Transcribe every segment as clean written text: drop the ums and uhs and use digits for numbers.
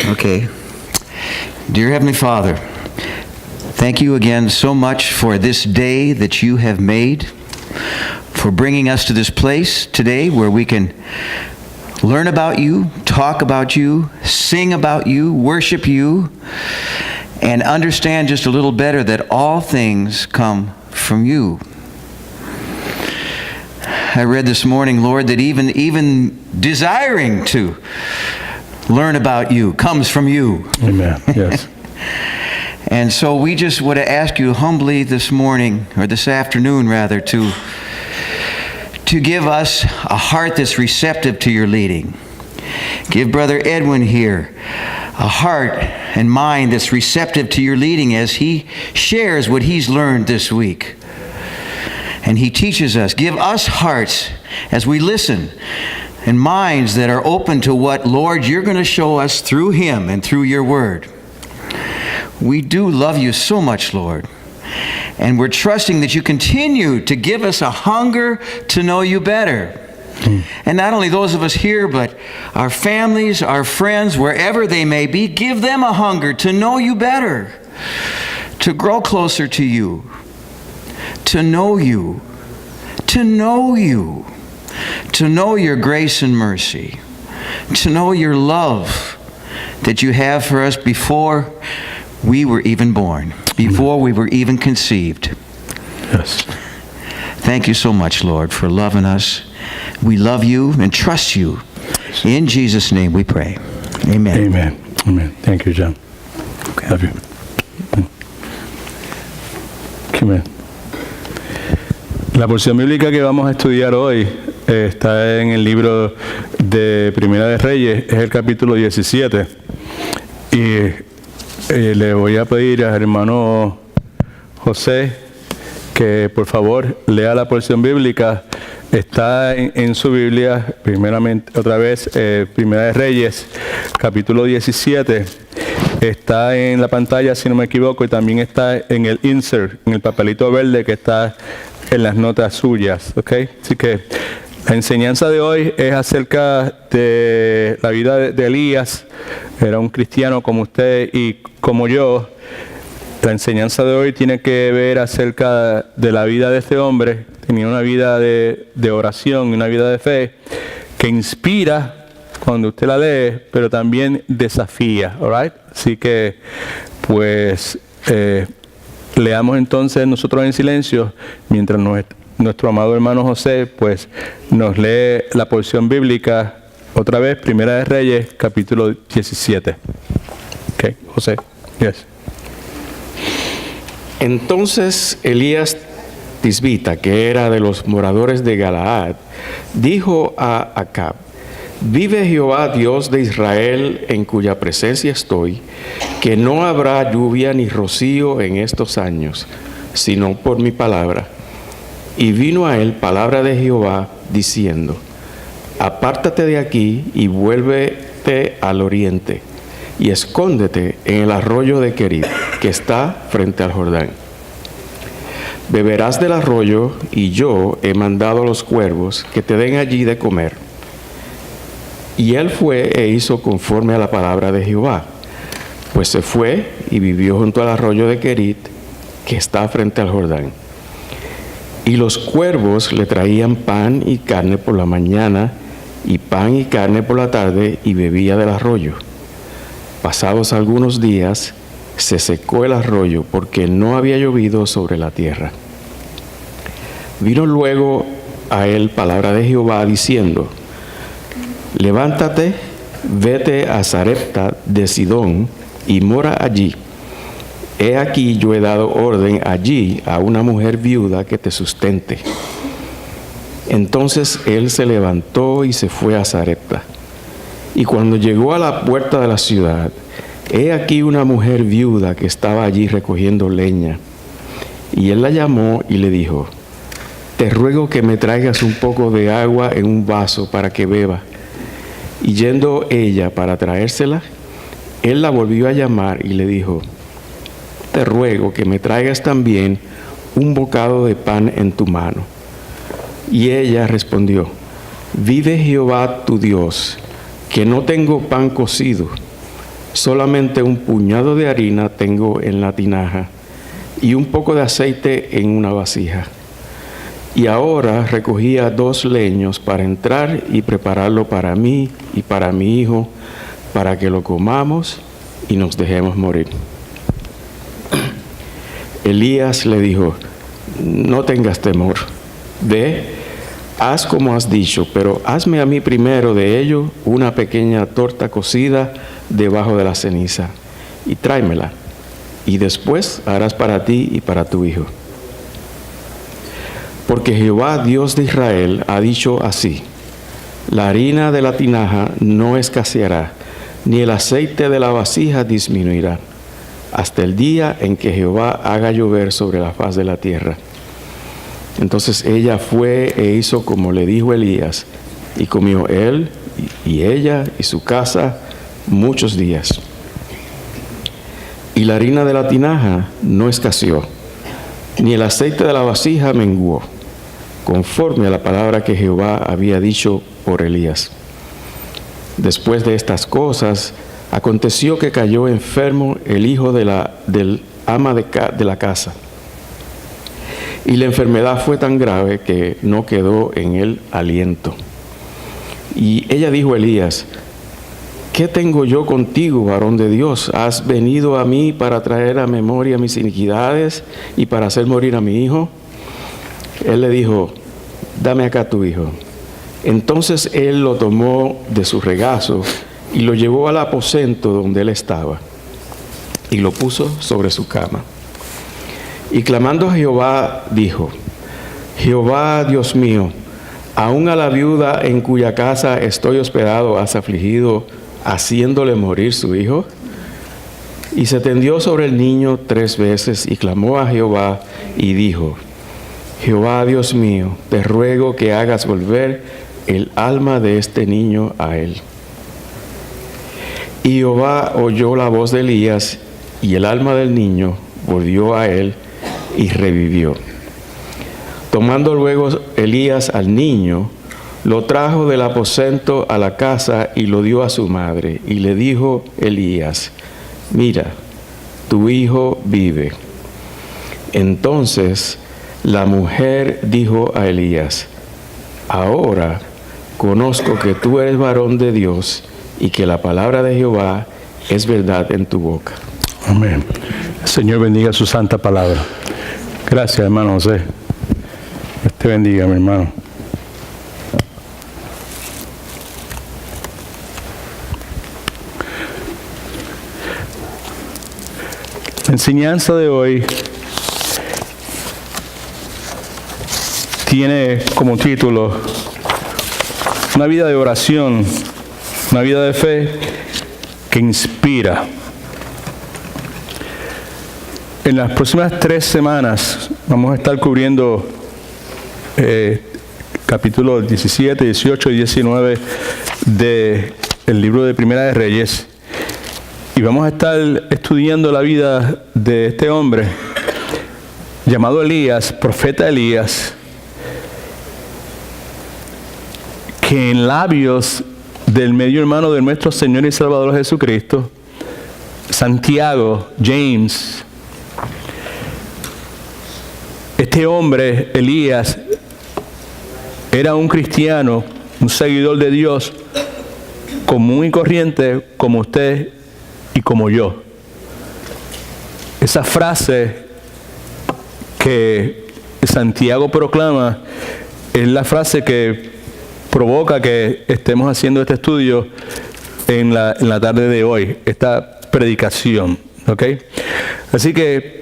Okay. Dear Heavenly Father, thank you again so much for this day that you have made, for bringing us to this place today where we can learn about you, talk about you, sing about you, worship you, and understand just a little better that all things come from you. I read this morning, Lord, that even desiring to learn about you comes from you. Amen. Yes. And so we just want to ask you humbly this morning, or this afternoon rather, to give us a heart that's receptive to your leading. Give Brother Edwin here a heart and mind that's receptive to your leading as he shares what he's learned this week. And he teaches us. Give us hearts as we listen, and minds that are open to what, Lord, you're going to show us through him and through your word. We do love you so much, Lord. And we're trusting that you continue to give us a hunger to know you better. And not only those of us here, but our families, our friends, wherever they may be, give them a hunger to know you better, to grow closer to you, to know you, to know you, to know your grace and mercy, to know your love that you have for us before we were even born, before we were even conceived. Yes. Thank you so much, Lord, for loving us. We love you and trust you. In Jesus' name we pray. Amen. Amen. Amen. Thank you, John. Okay. Love you. Amen. La porción bíblica que vamos a estudiar hoy está en el libro de Primera de Reyes, es el capítulo 17. Y le voy a pedir al hermano José que por favor lea la porción bíblica. Está en su Biblia, primeramente, otra vez, Primera de Reyes, capítulo 17. Está en la pantalla, si no me equivoco, y también está en el insert, en el papelito verde que está en las notas suyas, ¿ok? Así que la enseñanza de hoy es acerca de la vida de Elías. Era un cristiano como usted y como yo. La enseñanza de hoy tiene que ver acerca de la vida de este hombre. Tenía una vida de oración, una vida de fe que inspira cuando usted la lee, pero también desafía, all right? Así que, pues, leamos entonces nosotros en silencio, mientras nuestro amado hermano José, pues, nos lee la porción bíblica, otra vez, Primera de Reyes, capítulo 17. Ok, José, yes. Entonces Elías Tisbita, que era de los moradores de Galaad, dijo a Acab: vive Jehová Dios de Israel, en cuya presencia estoy, que no habrá lluvia ni rocío en estos años, sino por mi palabra. Y vino a él palabra de Jehová, diciendo: apártate de aquí y vuélvete al oriente, y escóndete en el arroyo de Querit, que está frente al Jordán. Beberás del arroyo, y yo he mandado a los cuervos que te den allí de comer. Y él fue e hizo conforme a la palabra de Jehová, pues se fue y vivió junto al arroyo de Querit, que está frente al Jordán. Y los cuervos le traían pan y carne por la mañana, y pan y carne por la tarde, y bebía del arroyo. Pasados algunos días, se secó el arroyo, porque no había llovido sobre la tierra. Vino luego a él palabra de Jehová, diciendo: levántate, vete a Sarepta de Sidón, y mora allí. He aquí yo he dado orden allí a una mujer viuda que te sustente. Entonces él se levantó y se fue a Sarepta. Y cuando llegó a la puerta de la ciudad, he aquí una mujer viuda que estaba allí recogiendo leña. Y él la llamó y le dijo: te ruego que me traigas un poco de agua en un vaso para que beba. Y yendo ella para traérsela, él la volvió a llamar y le dijo: te ruego que me traigas también un bocado de pan en tu mano. Y ella respondió: vive Jehová tu Dios, que no tengo pan cocido, Solamente un puñado de harina tengo en la tinaja y un poco de aceite en una vasija. Y ahora recogía 2 leños para entrar y prepararlo para mí y para mi hijo, para que lo comamos y nos dejemos morir. Elías le dijo: no tengas temor, ve, haz como has dicho, pero hazme a mí primero de ello una pequeña torta cocida debajo de la ceniza, y tráemela, y después harás para ti y para tu hijo. Porque Jehová, Dios de Israel, ha dicho así: la harina de la tinaja no escaseará, ni el aceite de la vasija disminuirá, hasta el día en que Jehová haga llover sobre la faz de la tierra. Entonces ella fue e hizo como le dijo Elías, y comió él y ella y su casa muchos días. Y la harina de la tinaja no escaseó, ni el aceite de la vasija menguó, conforme a la palabra que Jehová había dicho por Elías. Después de estas cosas, aconteció que cayó enfermo el hijo del ama de la casa. Y la enfermedad fue tan grave que no quedó en él aliento. Y ella dijo a Elías: ¿qué tengo yo contigo, varón de Dios? ¿Has venido a mí para traer a memoria mis iniquidades y para hacer morir a mi hijo? Él le dijo: dame acá tu hijo. Entonces él lo tomó de su regazo y lo llevó al aposento donde él estaba y lo puso sobre su cama. Y clamando a Jehová, dijo: Jehová, Dios mío, aún a la viuda en cuya casa estoy hospedado has afligido, haciéndole morir su hijo. Y se tendió sobre el niño 3 veces y clamó a Jehová y dijo: Jehová, Dios mío, te ruego que hagas volver el alma de este niño a él. Y Jehová oyó la voz de Elías, y el alma del niño volvió a él y revivió. Tomando luego Elías al niño, lo trajo del aposento a la casa y lo dio a su madre. Y le dijo Elías: mira, tu hijo vive. Entonces la mujer dijo a Elías: ahora conozco que tú eres varón de Dios y que la palabra de Jehová es verdad en tu boca. Amén. Señor bendiga su santa palabra. Gracias, hermano José. Dios te bendiga, mi hermano. La enseñanza de hoy tiene como título una vida de oración, una vida de fe que inspira. En las próximas 3 semanas vamos a estar cubriendo capítulos 17, 18 y 19 del libro de Primera de Reyes. Y vamos a estar estudiando la vida de este hombre llamado Elías, profeta Elías, que en labios del medio hermano de nuestro Señor y Salvador Jesucristo, Santiago, James, este hombre, Elías, era un cristiano, un seguidor de Dios, común y corriente como usted y como yo. Esa frase que Santiago proclama es la frase que provoca que estemos haciendo este estudio en la tarde de hoy, esta predicación, ¿ok? Así que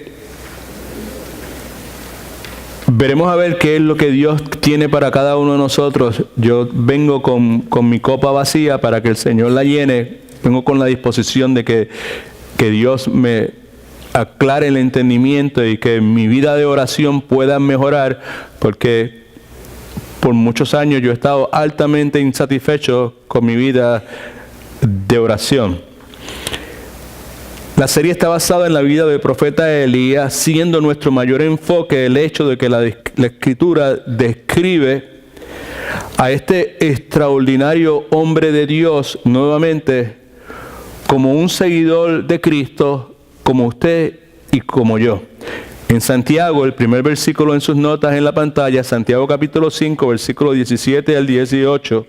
veremos a ver qué es lo que Dios tiene para cada uno de nosotros. Yo vengo con mi copa vacía para que el Señor la llene. Vengo con la disposición de que Dios me aclare el entendimiento y que mi vida de oración pueda mejorar, porque por muchos años yo he estado altamente insatisfecho con mi vida de oración. La serie está basada en la vida del profeta Elías, siendo nuestro mayor enfoque el hecho de que la Escritura describe a este extraordinario hombre de Dios nuevamente como un seguidor de Cristo, como usted y como yo. En Santiago, el primer versículo en sus notas en la pantalla, Santiago capítulo 5, versículo 17 al 18,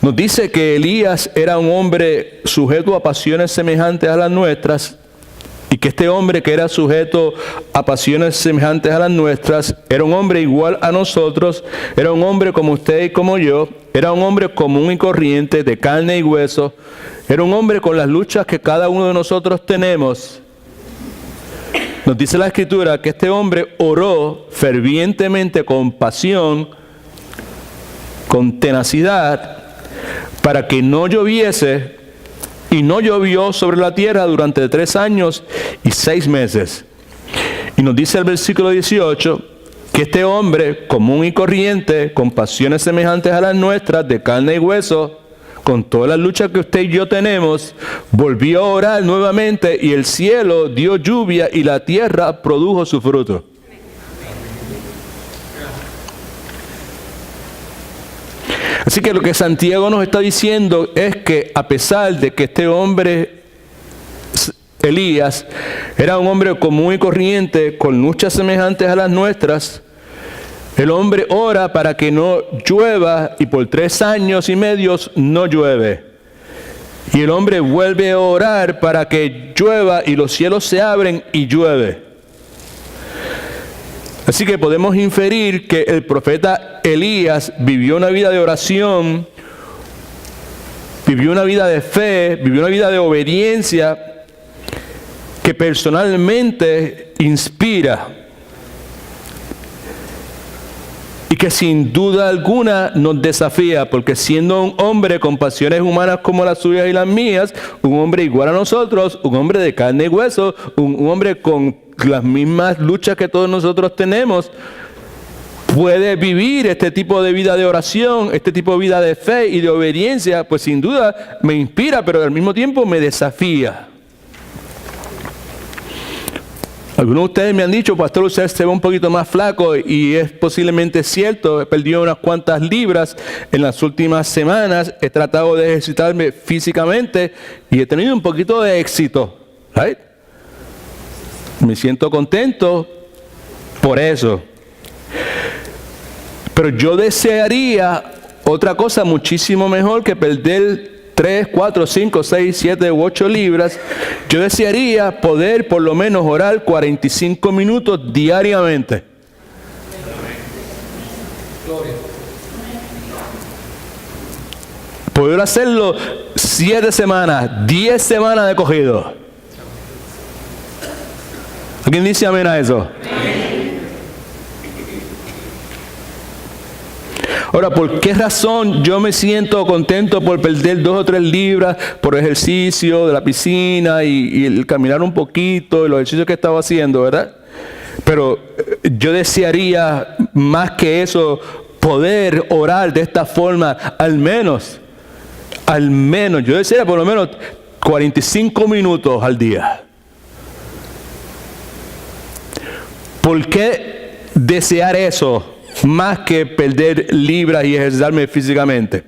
nos dice que Elías era un hombre sujeto a pasiones semejantes a las nuestras, y que este hombre que era sujeto a pasiones semejantes a las nuestras, era un hombre igual a nosotros, era un hombre como usted y como yo, era un hombre común y corriente, de carne y hueso, era un hombre con las luchas que cada uno de nosotros tenemos. Nos dice la Escritura que este hombre oró fervientemente, con pasión, con tenacidad, para que no lloviese, y no llovió sobre la tierra durante 3 años y 6 meses. Y nos dice el versículo 18 que este hombre común y corriente, con pasiones semejantes a las nuestras, de carne y hueso, con todas las luchas que usted y yo tenemos, volvió a orar nuevamente, y el cielo dio lluvia y la tierra produjo su fruto. Así que lo que Santiago nos está diciendo es que, a pesar de que este hombre, Elías, era un hombre común y corriente, con luchas semejantes a las nuestras, el hombre ora para que no llueva, y por 3 años y medio no llueve. Y el hombre vuelve a orar para que llueva, y los cielos se abren y llueve. Así que podemos inferir que el profeta Elías vivió una vida de oración, vivió una vida de fe, vivió una vida de obediencia que personalmente inspira y que sin duda alguna nos desafía, porque siendo un hombre con pasiones humanas como las suyas y las mías, un hombre igual a nosotros, un hombre de carne y hueso, un hombre con las mismas luchas que todos nosotros tenemos, puede vivir este tipo de vida de oración, este tipo de vida de fe y de obediencia, pues sin duda me inspira, pero al mismo tiempo me desafía. Algunos de ustedes me han dicho: pastor, usted se ve un poquito más flaco, y es posiblemente cierto. He perdido unas cuantas libras en las últimas semanas, he tratado de ejercitarme físicamente y he tenido un poquito de éxito, ¿right? Me siento contento por eso. Pero yo desearía otra cosa muchísimo mejor que perder 3, 4, 5, 6, 7 u 8 libras. Yo desearía poder por lo menos orar 45 minutos diariamente. Poder hacerlo 7 semanas, 10 semanas de cogido. ¿Alguien dice amén a eso? Ahora, ¿por qué razón yo me siento contento por perder 2 o 3 libras por ejercicio de la piscina y el caminar un poquito, y los ejercicios que estaba haciendo, verdad? Pero yo desearía más que eso, poder orar de esta forma, al menos, yo desearía por lo menos 45 minutos al día. ¿Por qué desear eso más que perder libras y ejercitarme físicamente?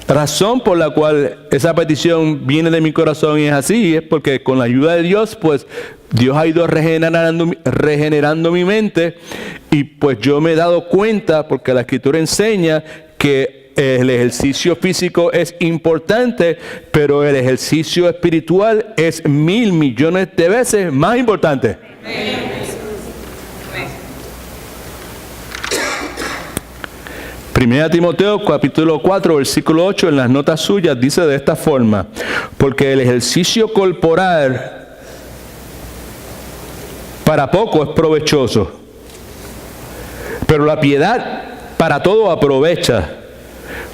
La razón por la cual esa petición viene de mi corazón y es así, es porque con la ayuda de Dios, pues Dios ha ido regenerando mi mente, y pues yo me he dado cuenta, porque la Escritura enseña que el ejercicio físico es importante, pero el ejercicio espiritual es 1,000 millones de veces más importante. Primera Timoteo capítulo 4 versículo 8 en las notas suyas dice de esta forma: porque el ejercicio corporal para poco es provechoso, pero la piedad para todo aprovecha.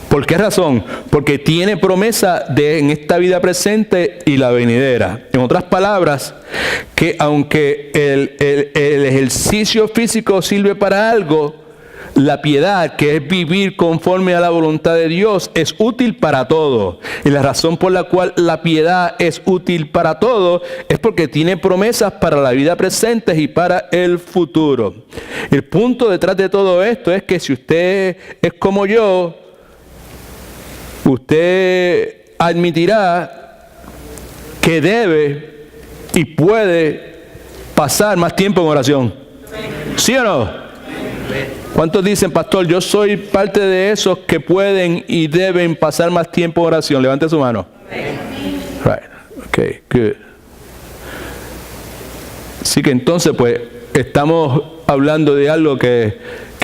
¿Por qué razón? Porque tiene promesa en esta vida presente y la venidera. En otras palabras, que aunque el ejercicio físico sirve para algo, la piedad, que es vivir conforme a la voluntad de Dios, es útil para todo. Y la razón por la cual la piedad es útil para todo es porque tiene promesas para la vida presente y para el futuro. El punto detrás de todo esto es que si usted es como yo, usted admitirá que debe y puede pasar más tiempo en oración. ¿Sí o no? ¿Cuántos dicen, pastor, yo soy parte de esos que pueden y deben pasar más tiempo en oración? Levante su mano. Right. Okay, good. Así que entonces, pues, estamos hablando de algo que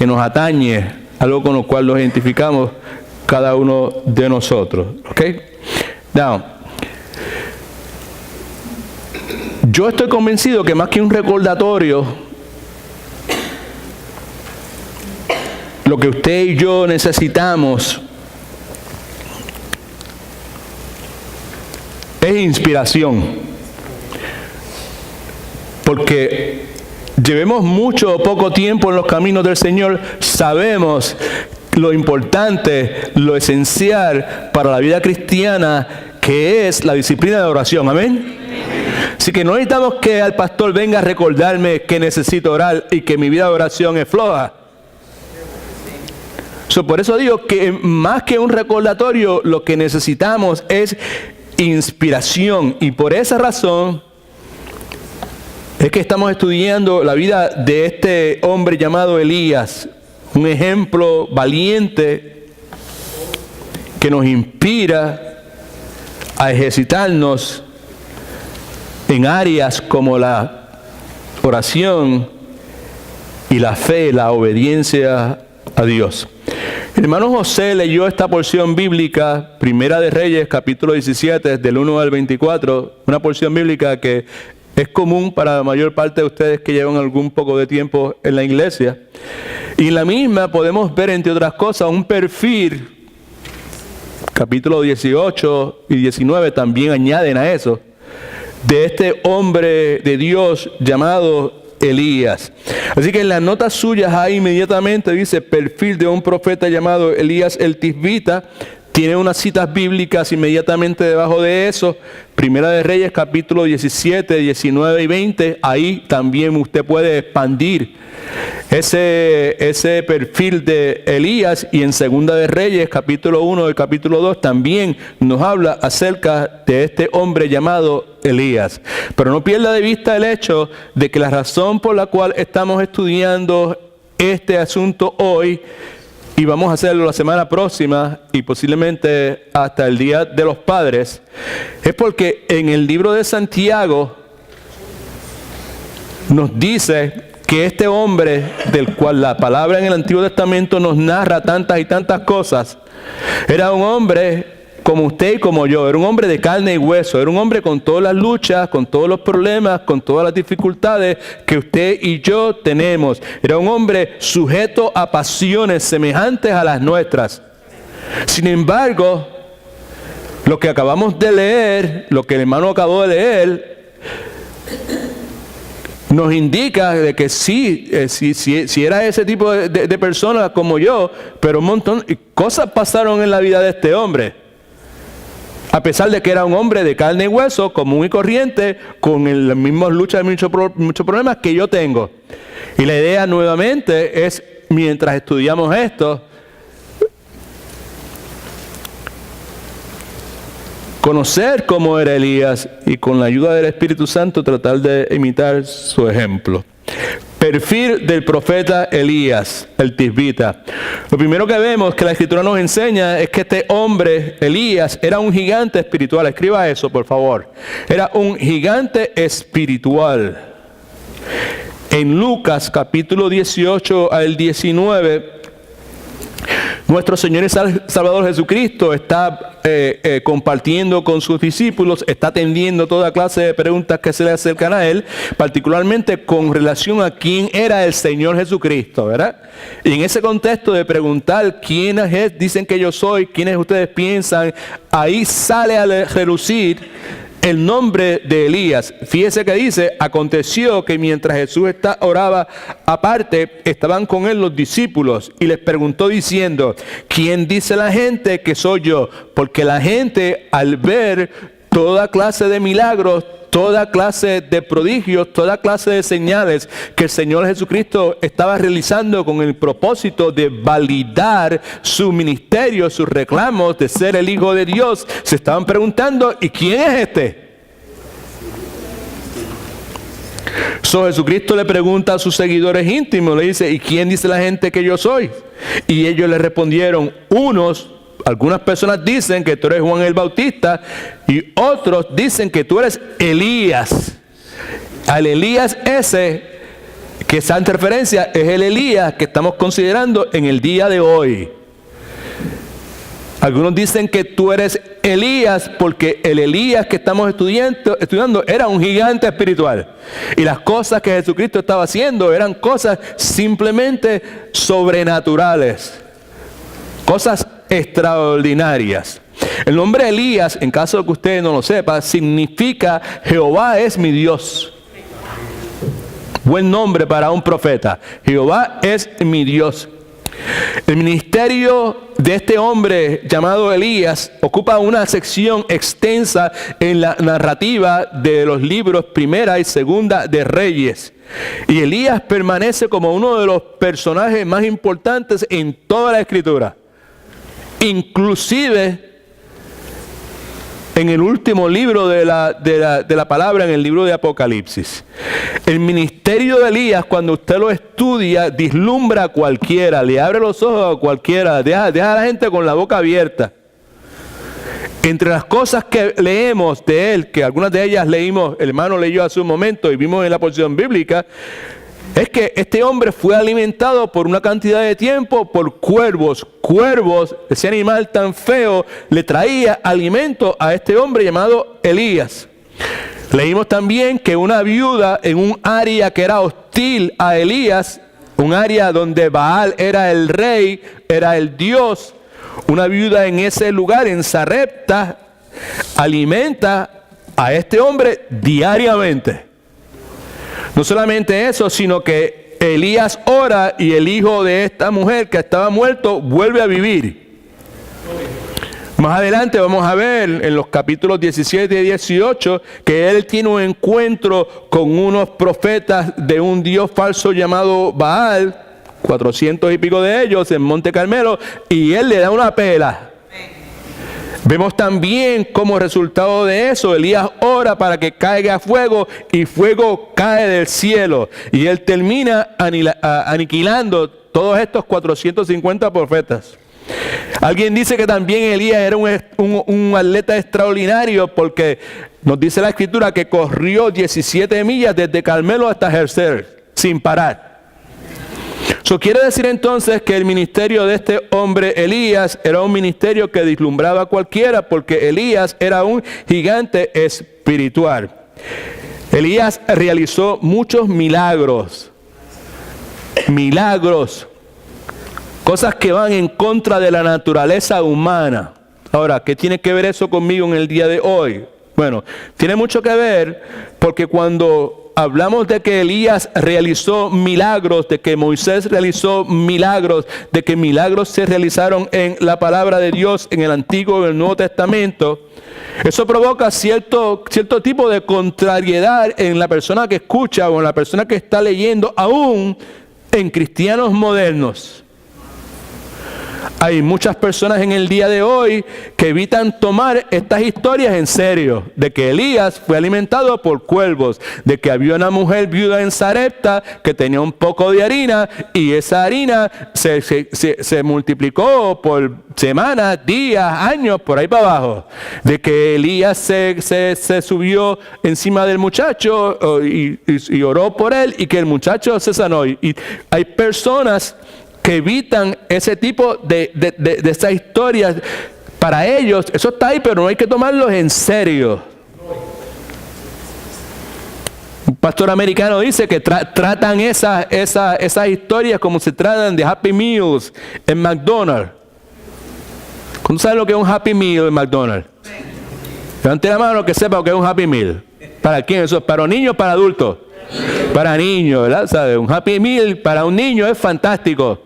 nos atañe, algo con lo cual nos identificamos cada uno de nosotros. ¿Ok? Now, yo estoy convencido que más que un recordatorio, lo que usted y yo necesitamos es inspiración. Porque llevemos mucho o poco tiempo en los caminos del Señor, sabemos lo importante, lo esencial para la vida cristiana que es la disciplina de oración. Amén. Así que no necesitamos que el pastor venga a recordarme que necesito orar y que mi vida de oración es floja. Por eso digo que más que un recordatorio, lo que necesitamos es inspiración. Y por esa razón es que estamos estudiando la vida de este hombre llamado Elías, un ejemplo valiente que nos inspira a ejercitarnos en áreas como la oración y la fe, la obediencia a Dios. El hermano José leyó esta porción bíblica, Primera de Reyes, capítulo 17, del 1 al 24, una porción bíblica que es común para la mayor parte de ustedes que llevan algún poco de tiempo en la iglesia. Y en la misma podemos ver, entre otras cosas, un perfil, capítulo 18 y 19 también añaden a eso, de este hombre de Dios llamado Elías. Así que en las notas suyas ahí inmediatamente dice perfil de un profeta llamado Elías el Tisbita. Tiene unas citas bíblicas inmediatamente debajo de eso. Primera de Reyes, capítulo 17, 19 y 20. Ahí también usted puede expandir ese perfil de Elías. Y en Segunda de Reyes, capítulo 1 y capítulo 2, también nos habla acerca de este hombre llamado Elías. Pero no pierda de vista el hecho de que la razón por la cual estamos estudiando este asunto hoy, y vamos a hacerlo la semana próxima y posiblemente hasta el Día de los Padres, es porque en el libro de Santiago nos dice que este hombre, del cual la palabra en el Antiguo Testamento nos narra tantas y tantas cosas, era un hombre como usted y como yo, era un hombre de carne y hueso, era un hombre con todas las luchas, con todos los problemas, con todas las dificultades que usted y yo tenemos. Era un hombre sujeto a pasiones semejantes a las nuestras. Sin embargo, lo que acabamos de leer, lo que el hermano acabó de leer, nos indica de que sí era ese tipo de persona como yo, pero un montón de cosas pasaron en la vida de este hombre. A pesar de que era un hombre de carne y hueso, común y corriente, con las mismas luchas y muchos problemas que yo tengo. Y la idea nuevamente es, mientras estudiamos esto, conocer cómo era Elías y con la ayuda del Espíritu Santo tratar de imitar su ejemplo. Perfil del profeta Elías, el Tisbita. Lo primero que vemos que la Escritura nos enseña es que este hombre, Elías, era un gigante espiritual. Escriba eso, por favor. Era un gigante espiritual. En Lucas, capítulo 18 al 19, nuestro Señor y Salvador Jesucristo está compartiendo con sus discípulos, está atendiendo toda clase de preguntas que se le acercan a Él, particularmente con relación a quién era el Señor Jesucristo, ¿verdad? Y en ese contexto de preguntar quién dicen que yo soy, quiénes ustedes piensan, ahí sale a relucir el nombre de Elías. Fíjese que dice, aconteció que mientras Jesús oraba aparte, estaban con él los discípulos y les preguntó diciendo, ¿quién dice la gente que soy yo? Porque la gente al ver toda clase de milagros, toda clase de prodigios, toda clase de señales que el Señor Jesucristo estaba realizando con el propósito de validar su ministerio, sus reclamos de ser el Hijo de Dios, se estaban preguntando, ¿y quién es este? So, Jesucristo le pregunta a sus seguidores íntimos, le dice, ¿y quién dice la gente que yo soy? Y ellos le respondieron, algunas personas dicen que tú eres Juan el Bautista y otros dicen que tú eres Elías. Al Elías ese que esa referencia es el Elías que estamos considerando en el día de hoy. Algunos dicen que tú eres Elías porque el Elías que estamos estudiando era un gigante espiritual. Y las cosas que Jesucristo estaba haciendo eran cosas simplemente sobrenaturales. Cosas extraordinarias. El nombre Elías, en caso de que usted no lo sepa, significa Jehová es mi Dios. Buen nombre para un profeta. Jehová es mi Dios. El ministerio de este hombre llamado Elías ocupa una sección extensa en la narrativa de los libros Primera y Segunda de Reyes. Y Elías permanece como uno de los personajes más importantes en toda la Escritura. Inclusive en el último libro de la palabra, en el libro de Apocalipsis. El ministerio de Elías, cuando usted lo estudia, vislumbra a cualquiera, le abre los ojos a cualquiera, deja a la gente con la boca abierta. Entre las cosas que leemos de él, que algunas de ellas leímos, el hermano leyó hace un momento y vimos en la porción bíblica, es que este hombre fue alimentado por una cantidad de tiempo por cuervos. Cuervos, ese animal tan feo, le traía alimento a este hombre llamado Elías. Leímos también que una viuda en un área que era hostil a Elías, un área donde Baal era el rey, era el dios, una viuda en ese lugar, en Sarepta, alimenta a este hombre diariamente. No solamente eso, sino que Elías ora y el hijo de esta mujer que estaba muerto vuelve a vivir. Más adelante vamos a ver en los capítulos 17 y 18 que él tiene un encuentro con unos profetas de un dios falso llamado Baal, 400 y pico de ellos en Monte Carmelo, y él le da una pela. Vemos también como resultado de eso, Elías ora para que caiga fuego y fuego cae del cielo. Y él termina aniquilando todos estos 450 profetas. Alguien dice que también Elías era un atleta extraordinario porque nos dice la escritura que corrió 17 millas desde Carmelo hasta Jerser sin parar. Eso quiere decir entonces que el ministerio de este hombre Elías era un ministerio que vislumbraba a cualquiera porque Elías era un gigante espiritual. Elías realizó muchos milagros, cosas que van en contra de la naturaleza humana. Ahora, ¿qué tiene que ver eso conmigo en el día de hoy? Bueno, tiene mucho que ver porque cuando hablamos de que Elías realizó milagros, de que Moisés realizó milagros, de que milagros se realizaron en la palabra de Dios en el Antiguo y el Nuevo Testamento, eso provoca cierto tipo de contrariedad en la persona que escucha o en la persona que está leyendo, aún en cristianos modernos. Hay muchas personas en el día de hoy que evitan tomar estas historias en serio, de que Elías fue alimentado por cuervos, de que había una mujer viuda en Sarepta que tenía un poco de harina y esa harina se multiplicó por semanas, días, años, por ahí para abajo, de que Elías se subió encima del muchacho y oró por él y que el muchacho se sanó. Y hay personas que evitan ese tipo de esas historias. Para ellos, eso está ahí, pero no hay que tomarlos en serio. Un pastor americano dice que tratan esas historias como se tratan de Happy Meals en McDonald's. ¿Cuándo saben lo que es un Happy Meal en McDonald's? Levante la mano que sepa lo que es un Happy Meal. ¿Para quién? ¿Eso es para niños o para adultos? Para niños, ¿verdad? ¿Sabe? Un Happy Meal para un niño es fantástico.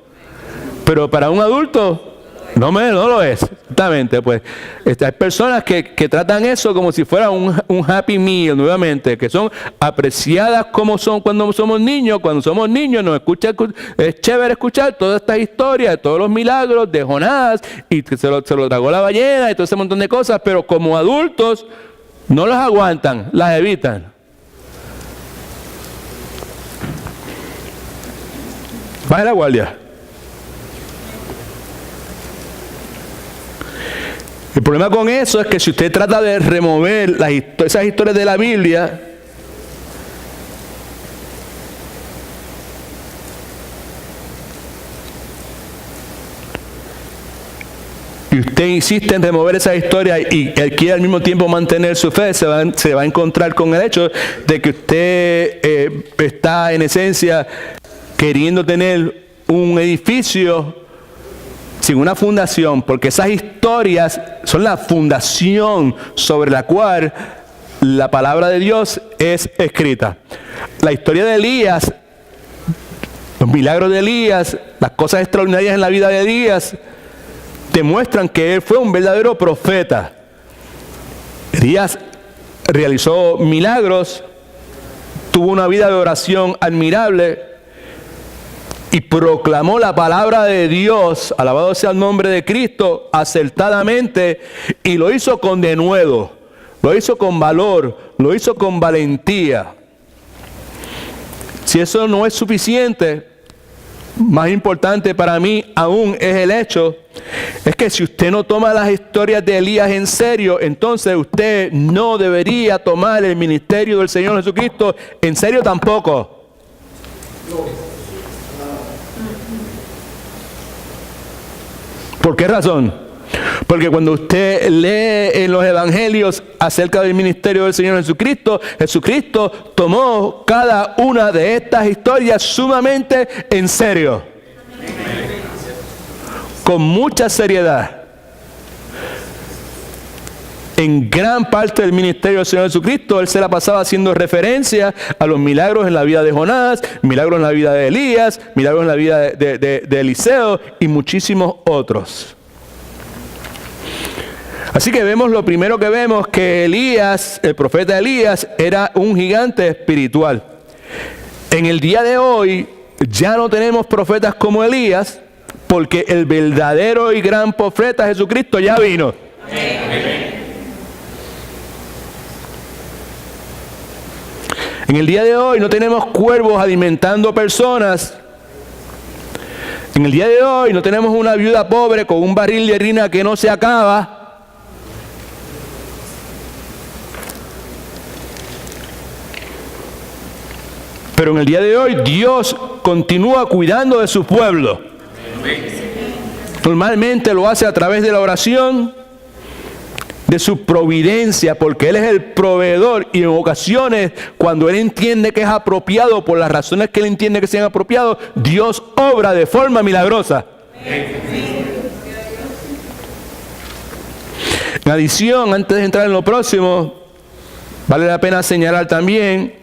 Pero para un adulto no lo es. Exactamente, pues hay personas que tratan eso como si fuera un happy meal, nuevamente, que son apreciadas como son cuando somos niños. Cuando somos niños es chévere escuchar todas estas historias, todos los milagros de Jonás y que se lo tragó la ballena y todo ese montón de cosas, pero como adultos no las aguantan, las evitan. Baje la guardia. El problema con eso es que si usted trata de remover esas historias de la Biblia, y usted insiste en remover esas historias y quiere al mismo tiempo mantener su fe, se va a encontrar con el hecho de que usted está en esencia queriendo tener un edificio sin una fundación, porque esas historias son la fundación sobre la cual la palabra de Dios es escrita. La historia de Elías, los milagros de Elías, las cosas extraordinarias en la vida de Elías, demuestran que él fue un verdadero profeta. Elías realizó milagros, tuvo una vida de oración admirable y proclamó la palabra de Dios, alabado sea el nombre de Cristo, acertadamente, y lo hizo con denuedo, lo hizo con valor, lo hizo con valentía. Si eso no es suficiente, más importante para mí aún es el hecho, es que si usted no toma las historias de Elías en serio, entonces usted no debería tomar el ministerio del Señor Jesucristo en serio tampoco. ¿Por qué razón? Porque cuando usted lee en los evangelios acerca del ministerio del Señor Jesucristo, Jesucristo tomó cada una de estas historias sumamente en serio. Con mucha seriedad. En gran parte del ministerio del Señor Jesucristo, Él se la pasaba haciendo referencia a los milagros en la vida de Jonás, milagros en la vida de Elías, milagros en la vida de Eliseo y muchísimos otros. Así que lo primero que vemos que Elías, el profeta Elías, era un gigante espiritual. En el día de hoy ya no tenemos profetas como Elías, porque el verdadero y gran profeta Jesucristo ya vino. Amén. En el día de hoy no tenemos cuervos alimentando personas. En el día de hoy no tenemos una viuda pobre con un barril de harina que no se acaba. Pero en el día de hoy Dios continúa cuidando de su pueblo. Normalmente lo hace a través de la oración, de su providencia, porque Él es el proveedor, y en ocasiones cuando Él entiende que es apropiado, por las razones que Él entiende que sean apropiados, Dios obra de forma milagrosa. En adición, antes de entrar en lo próximo, vale la pena señalar también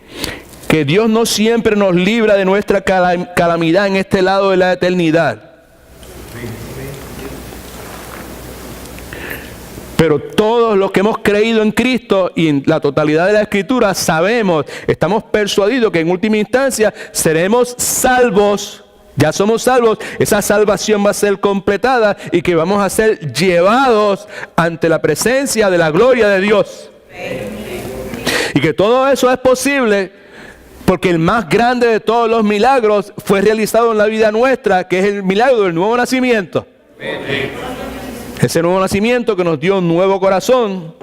que Dios no siempre nos libra de nuestra calamidad en este lado de la eternidad. Pero todos los que hemos creído en Cristo y en la totalidad de la Escritura sabemos, estamos persuadidos que en última instancia seremos salvos. Ya somos salvos, esa salvación va a ser completada y que vamos a ser llevados ante la presencia de la gloria de Dios. Y que todo eso es posible porque el más grande de todos los milagros fue realizado en la vida nuestra, que es el milagro del nuevo nacimiento. Ese nuevo nacimiento que nos dio un nuevo corazón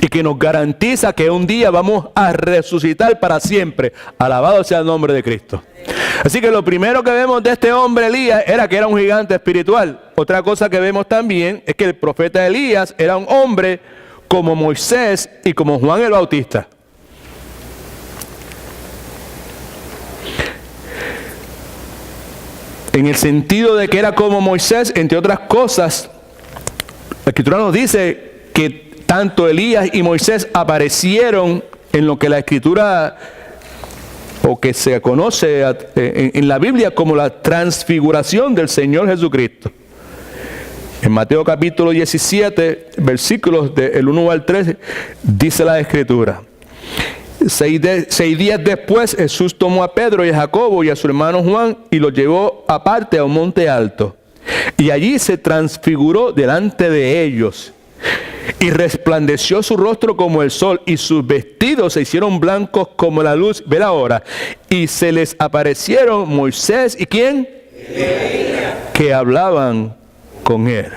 y que nos garantiza que un día vamos a resucitar para siempre. Alabado sea el nombre de Cristo. Así que lo primero que vemos de este hombre Elías era que era un gigante espiritual. Otra cosa que vemos también es que el profeta Elías era un hombre como Moisés y como Juan el Bautista. En el sentido de que era como Moisés, entre otras cosas, la Escritura nos dice que tanto Elías y Moisés aparecieron en lo que la Escritura, o que se conoce en la Biblia como la transfiguración del Señor Jesucristo. En Mateo capítulo 17, versículos del 1 al 3, dice la Escritura: 6 días después Jesús tomó a Pedro y a Jacobo y a su hermano Juan y los llevó aparte a un monte alto. Y allí se transfiguró delante de ellos. Y resplandeció su rostro como el sol, y sus vestidos se hicieron blancos como la luz. Ve ahora. Y se les aparecieron Moisés y ¿quién? Que hablaban con él.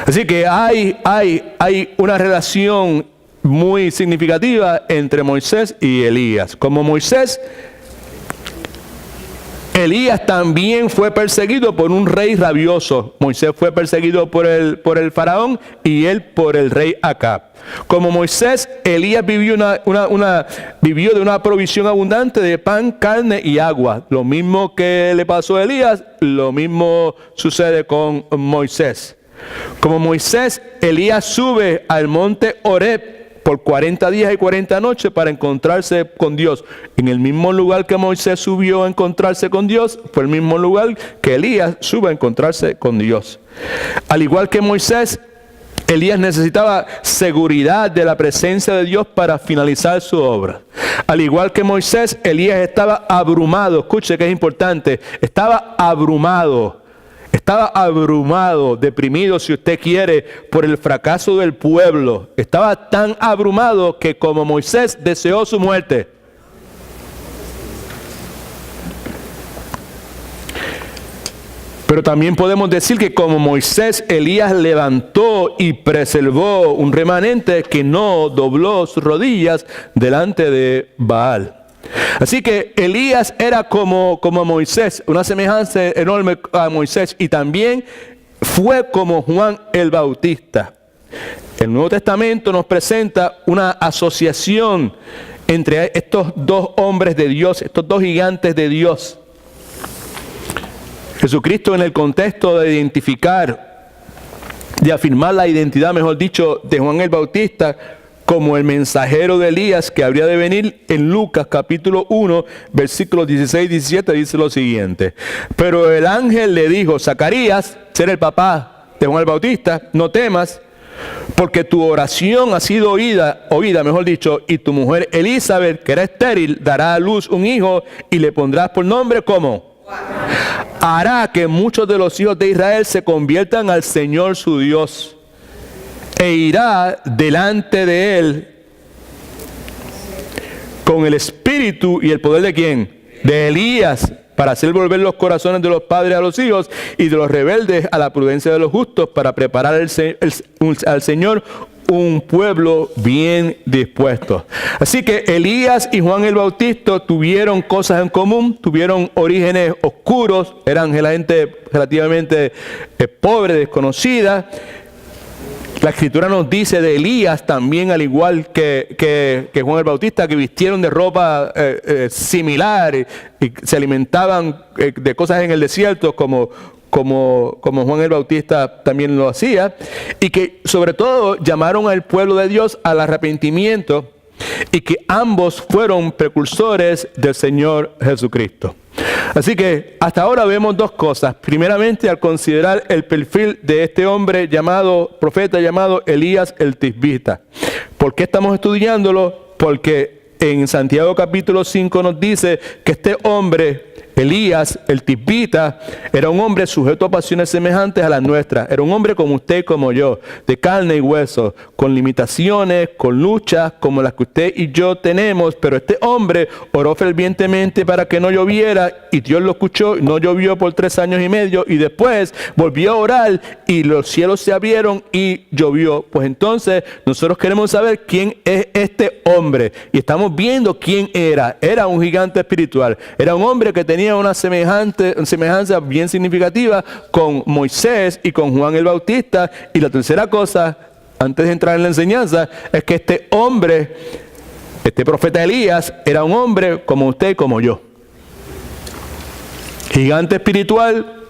Así que hay una relación muy significativa entre Moisés y Elías. Como Moisés, Elías también fue perseguido por un rey rabioso. Moisés fue perseguido por el faraón y él por el rey Acab. Como Moisés, Elías vivió vivió de una provisión abundante de pan, carne y agua. Lo mismo que le pasó a Elías, lo mismo sucede con Moisés. Como Moisés, Elías sube al monte Horeb por 40 días y 40 noches para encontrarse con Dios. En el mismo lugar que Moisés subió a encontrarse con Dios, fue el mismo lugar que Elías sube a encontrarse con Dios. Al igual que Moisés, Elías necesitaba seguridad de la presencia de Dios para finalizar su obra. Al igual que Moisés, Elías estaba abrumado. Escuche que es importante. Estaba abrumado, deprimido, si usted quiere, por el fracaso del pueblo. Estaba tan abrumado que como Moisés deseó su muerte. Pero también podemos decir que como Moisés, Elías levantó y preservó un remanente que no dobló sus rodillas delante de Baal. Así que Elías era como Moisés, una semejanza enorme a Moisés, y también fue como Juan el Bautista. El Nuevo Testamento nos presenta una asociación entre estos dos hombres de Dios, estos dos gigantes de Dios. Jesucristo, en el contexto de identificar, de afirmar la identidad, mejor dicho, de Juan el Bautista como el mensajero de Elías que habría de venir, en Lucas capítulo 1, versículos 16 y 17, dice lo siguiente: pero el ángel le dijo: Zacarías, ser el papá de Juan el Bautista, no temas, porque tu oración ha sido oída, mejor dicho, y tu mujer Elizabeth, que era estéril, dará a luz un hijo y le pondrás por nombre, ¿cómo? Hará que muchos de los hijos de Israel se conviertan al Señor su Dios, e irá delante de él con el espíritu y el poder de ¿quién? De Elías, para hacer volver los corazones de los padres a los hijos y de los rebeldes a la prudencia de los justos, para preparar al Señor un pueblo bien dispuesto. Así que Elías y Juan el Bautista tuvieron cosas en común, tuvieron orígenes oscuros, eran gente relativamente pobre, desconocida. La Escritura nos dice de Elías también, al igual que Juan el Bautista, que vistieron de ropa similar y se alimentaban de cosas en el desierto como Juan el Bautista también lo hacía, y que sobre todo llamaron al pueblo de Dios al arrepentimiento, y que ambos fueron precursores del Señor Jesucristo. Así que hasta ahora vemos dos cosas. Primeramente, al considerar el perfil de este hombre profeta llamado Elías el Tisbita. ¿Por qué estamos estudiándolo? Porque en Santiago capítulo 5 nos dice que este hombre, Elías, el Tisbita, era un hombre sujeto a pasiones semejantes a las nuestras. Era un hombre como usted y como yo, de carne y hueso, con limitaciones, con luchas como las que usted y yo tenemos. Pero este hombre oró fervientemente para que no lloviera, y Dios lo escuchó. No llovió por 3 años y medio, y después volvió a orar y los cielos se abrieron y llovió. Pues entonces nosotros queremos saber quién es este hombre, y estamos viendo quién era. Era un gigante espiritual, era un hombre que tenía una semejanza bien significativa con Moisés y con Juan el Bautista. Y la tercera cosa, antes de entrar en la enseñanza, es que este hombre, este profeta Elías, era un hombre como usted y como yo. Gigante espiritual,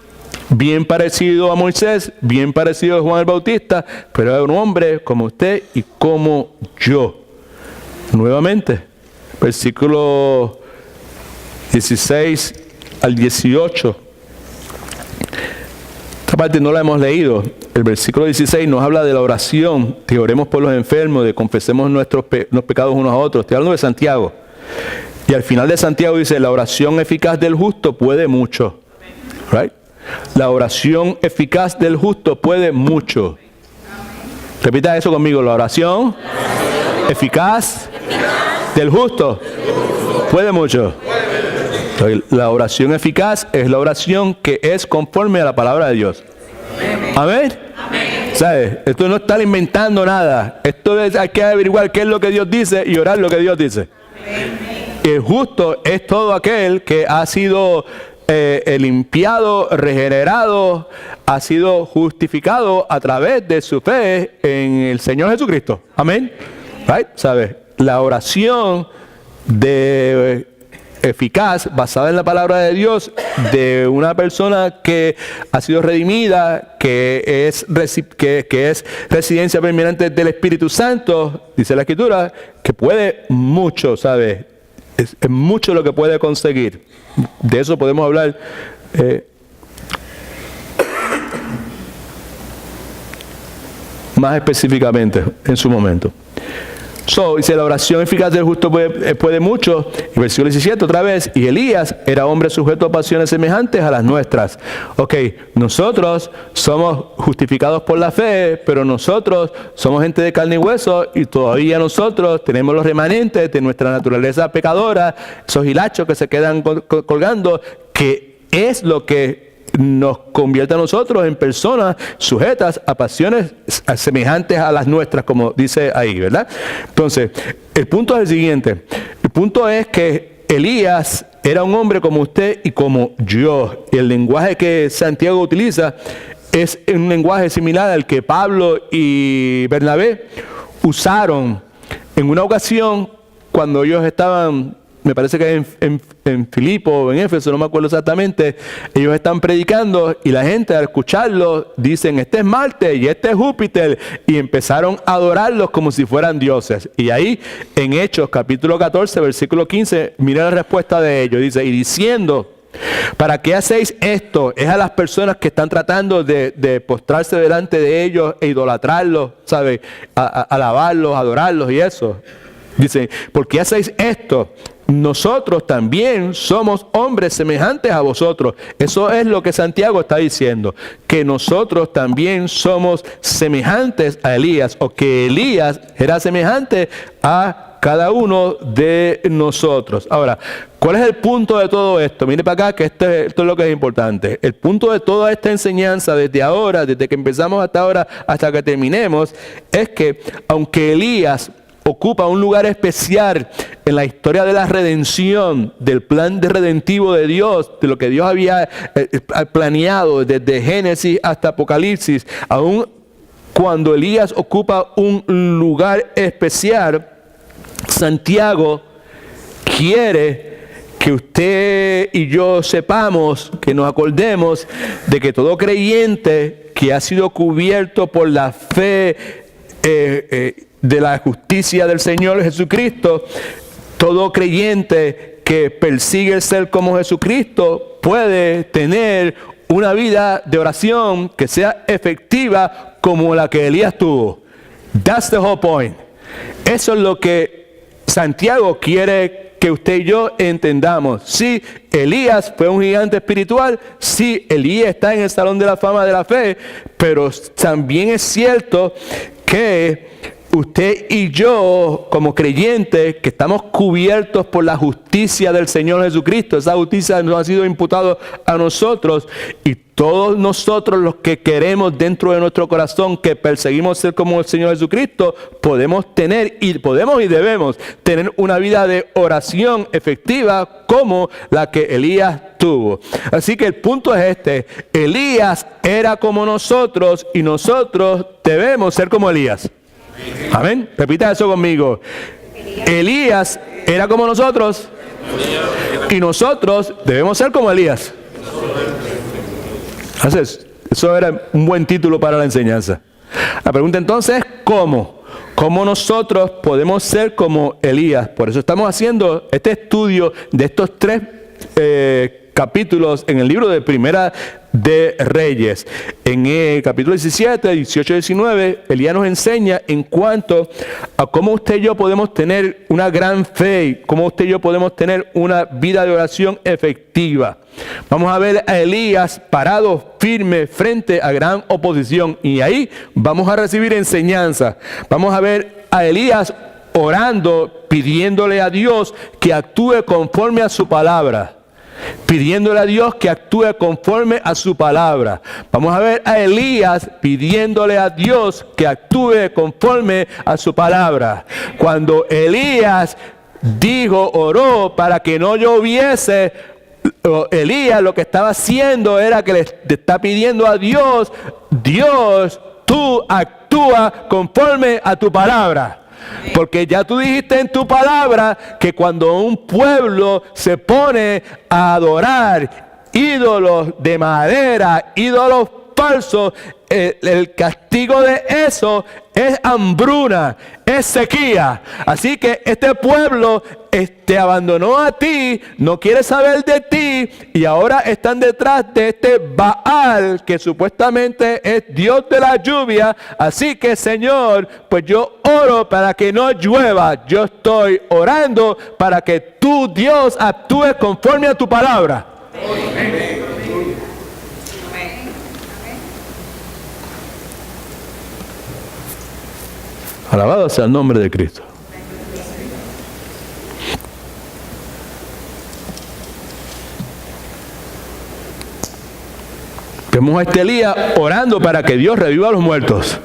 bien parecido a Moisés, bien parecido a Juan el Bautista, pero era un hombre como usted y como yo. Nuevamente, versículo 16 al 18. Esta parte no la hemos leído. El versículo 16 nos habla de la oración, que oremos por los enfermos, de confesemos nuestros pecados unos a otros. Estoy hablando de Santiago. Y al final de Santiago dice: la oración eficaz del justo puede mucho. Right? La oración eficaz del justo puede mucho. Repita eso conmigo. La oración eficaz del justo puede mucho. Entonces, la oración eficaz es la oración que es conforme a la palabra de Dios. Amén. ¿Sabes? Esto no está inventando nada. Esto es, hay que averiguar qué es lo que Dios dice y orar lo que Dios dice. El justo es todo aquel que ha sido limpiado, regenerado, ha sido justificado a través de su fe en el Señor Jesucristo. Amén. Right? ¿Sabes? La oración eficaz, basada en la palabra de Dios, de una persona que ha sido redimida, que es residencia permanente del Espíritu Santo, dice la Escritura, que puede mucho, ¿sabes? Es mucho lo que puede conseguir. De eso podemos hablar más específicamente en su momento. Dice, la oración eficaz del justo puede mucho. Y versículo 17 otra vez. Y Elías era hombre sujeto a pasiones semejantes a las nuestras. Ok, nosotros somos justificados por la fe, pero nosotros somos gente de carne y hueso y todavía nosotros tenemos los remanentes de nuestra naturaleza pecadora, esos hilachos que se quedan colgando, que es lo que nos convierte a nosotros en personas sujetas a pasiones semejantes a las nuestras, como dice ahí, ¿verdad? Entonces, el punto es el siguiente. El punto es que Elías era un hombre como usted y como yo. Y el lenguaje que Santiago utiliza es un lenguaje similar al que Pablo y Bernabé usaron en una ocasión cuando ellos estaban, me parece que en Filipo o en Éfeso, no me acuerdo exactamente, ellos están predicando y la gente al escucharlo dicen, este es Marte y este es Júpiter, y empezaron a adorarlos como si fueran dioses. Y ahí en Hechos capítulo 14 versículo 15, mira la respuesta de ellos, dice, y diciendo, ¿para qué hacéis esto? Es a las personas que están tratando de postrarse delante de ellos e idolatrarlos, ¿sabes? Alabarlos, adorarlos y eso. Dice, ¿por qué hacéis esto? Nosotros también somos hombres semejantes a vosotros. Eso es lo que Santiago está diciendo, que nosotros también somos semejantes a Elías, o que Elías era semejante a cada uno de nosotros. Ahora, ¿cuál es el punto de todo esto? Mire para acá que esto es lo que es importante. El punto de toda esta enseñanza desde ahora, desde que empezamos hasta ahora, hasta que terminemos, es que aunque Elías ocupa un lugar especial en la historia de la redención, del plan redentivo de Dios, de lo que Dios había planeado desde Génesis hasta Apocalipsis, aún cuando Elías ocupa un lugar especial, Santiago quiere que usted y yo sepamos, que nos acordemos de que todo creyente que ha sido cubierto por la fe de la justicia del Señor Jesucristo, todo creyente que persigue el ser como Jesucristo puede tener una vida de oración que sea efectiva como la que Elías tuvo. That's the whole point. Eso es lo que Santiago quiere que usted y yo entendamos. Sí, Elías fue un gigante espiritual, sí, Elías está en el Salón de la Fama de la Fe, pero también es cierto que usted y yo, como creyentes, que estamos cubiertos por la justicia del Señor Jesucristo, esa justicia nos ha sido imputada a nosotros, y todos nosotros los que queremos dentro de nuestro corazón, que perseguimos ser como el Señor Jesucristo, podemos tener y debemos tener una vida de oración efectiva como la que Elías tuvo. Así que el punto es este: Elías era como nosotros y nosotros debemos ser como Elías. Amén. Repita eso conmigo. Elías era como nosotros y nosotros debemos ser como Elías. Entonces, eso era un buen título para la enseñanza. La pregunta entonces es ¿cómo? ¿Cómo nosotros podemos ser como Elías? Por eso estamos haciendo este estudio de estos tres capítulos en el libro de Primera de Reyes. En el capítulo 17, 18 y 19, Elías nos enseña en cuanto a cómo usted y yo podemos tener una gran fe, cómo usted y yo podemos tener una vida de oración efectiva. Vamos a ver a Elías parado firme frente a gran oposición, y ahí vamos a recibir enseñanza. Vamos a ver a Elías orando, pidiéndole a Dios que actúe conforme a su palabra. Pidiéndole a Dios que actúe conforme a su palabra. Vamos a ver a Elías pidiéndole a Dios que actúe conforme a su palabra. Cuando Elías oró para que no lloviese, Elías lo que estaba haciendo era que le está pidiendo a Dios: Dios, tú actúa conforme a tu palabra. Porque ya tú dijiste en tu palabra que cuando un pueblo se pone a adorar ídolos de madera, ídolos falsos, el castigo de eso es hambruna, es sequía. Así que este pueblo te abandonó a ti, no quiere saber de ti, y ahora están detrás de este Baal, que supuestamente es Dios de la lluvia. Así que, Señor, pues yo oro para que no llueva. Yo estoy orando para que tú, Dios, actúes conforme a tu palabra. Amén. Alabado sea el nombre de Cristo. Vemos a este Elías orando para que Dios reviva a los muertos.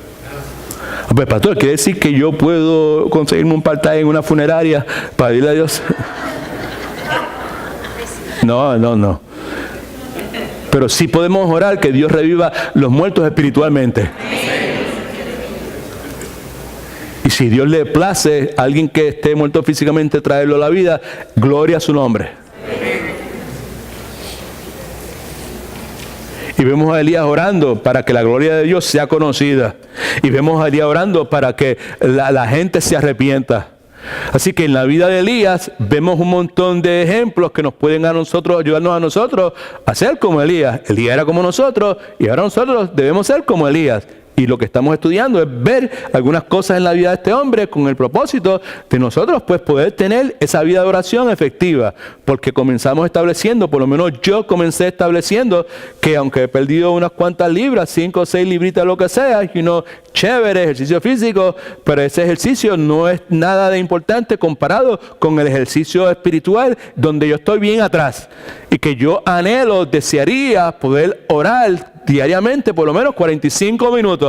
Pues, pastor, ¿quiere decir que yo puedo conseguirme un part-time en una funeraria para pedirle a Dios? No. Pero sí podemos orar que Dios reviva los muertos espiritualmente. Y si Dios le place a alguien que esté muerto físicamente traerlo a la vida, gloria a su nombre. Y vemos a Elías orando para que la gloria de Dios sea conocida. Y vemos a Elías orando para que la gente se arrepienta. Así que en la vida de Elías vemos un montón de ejemplos que nos pueden ayudarnos a nosotros a ser como Elías. Elías era como nosotros y ahora nosotros debemos ser como Elías. Y lo que estamos estudiando es ver algunas cosas en la vida de este hombre con el propósito de nosotros pues poder tener esa vida de oración efectiva. Porque comenzamos estableciendo, por lo menos yo comencé estableciendo, que aunque he perdido unas cuantas libras, 5 o 6 libritas, lo que sea, chévere, ejercicio físico, pero ese ejercicio no es nada de importante comparado con el ejercicio espiritual donde yo estoy bien atrás. Y que yo desearía poder orar diariamente por lo menos 45 minutos.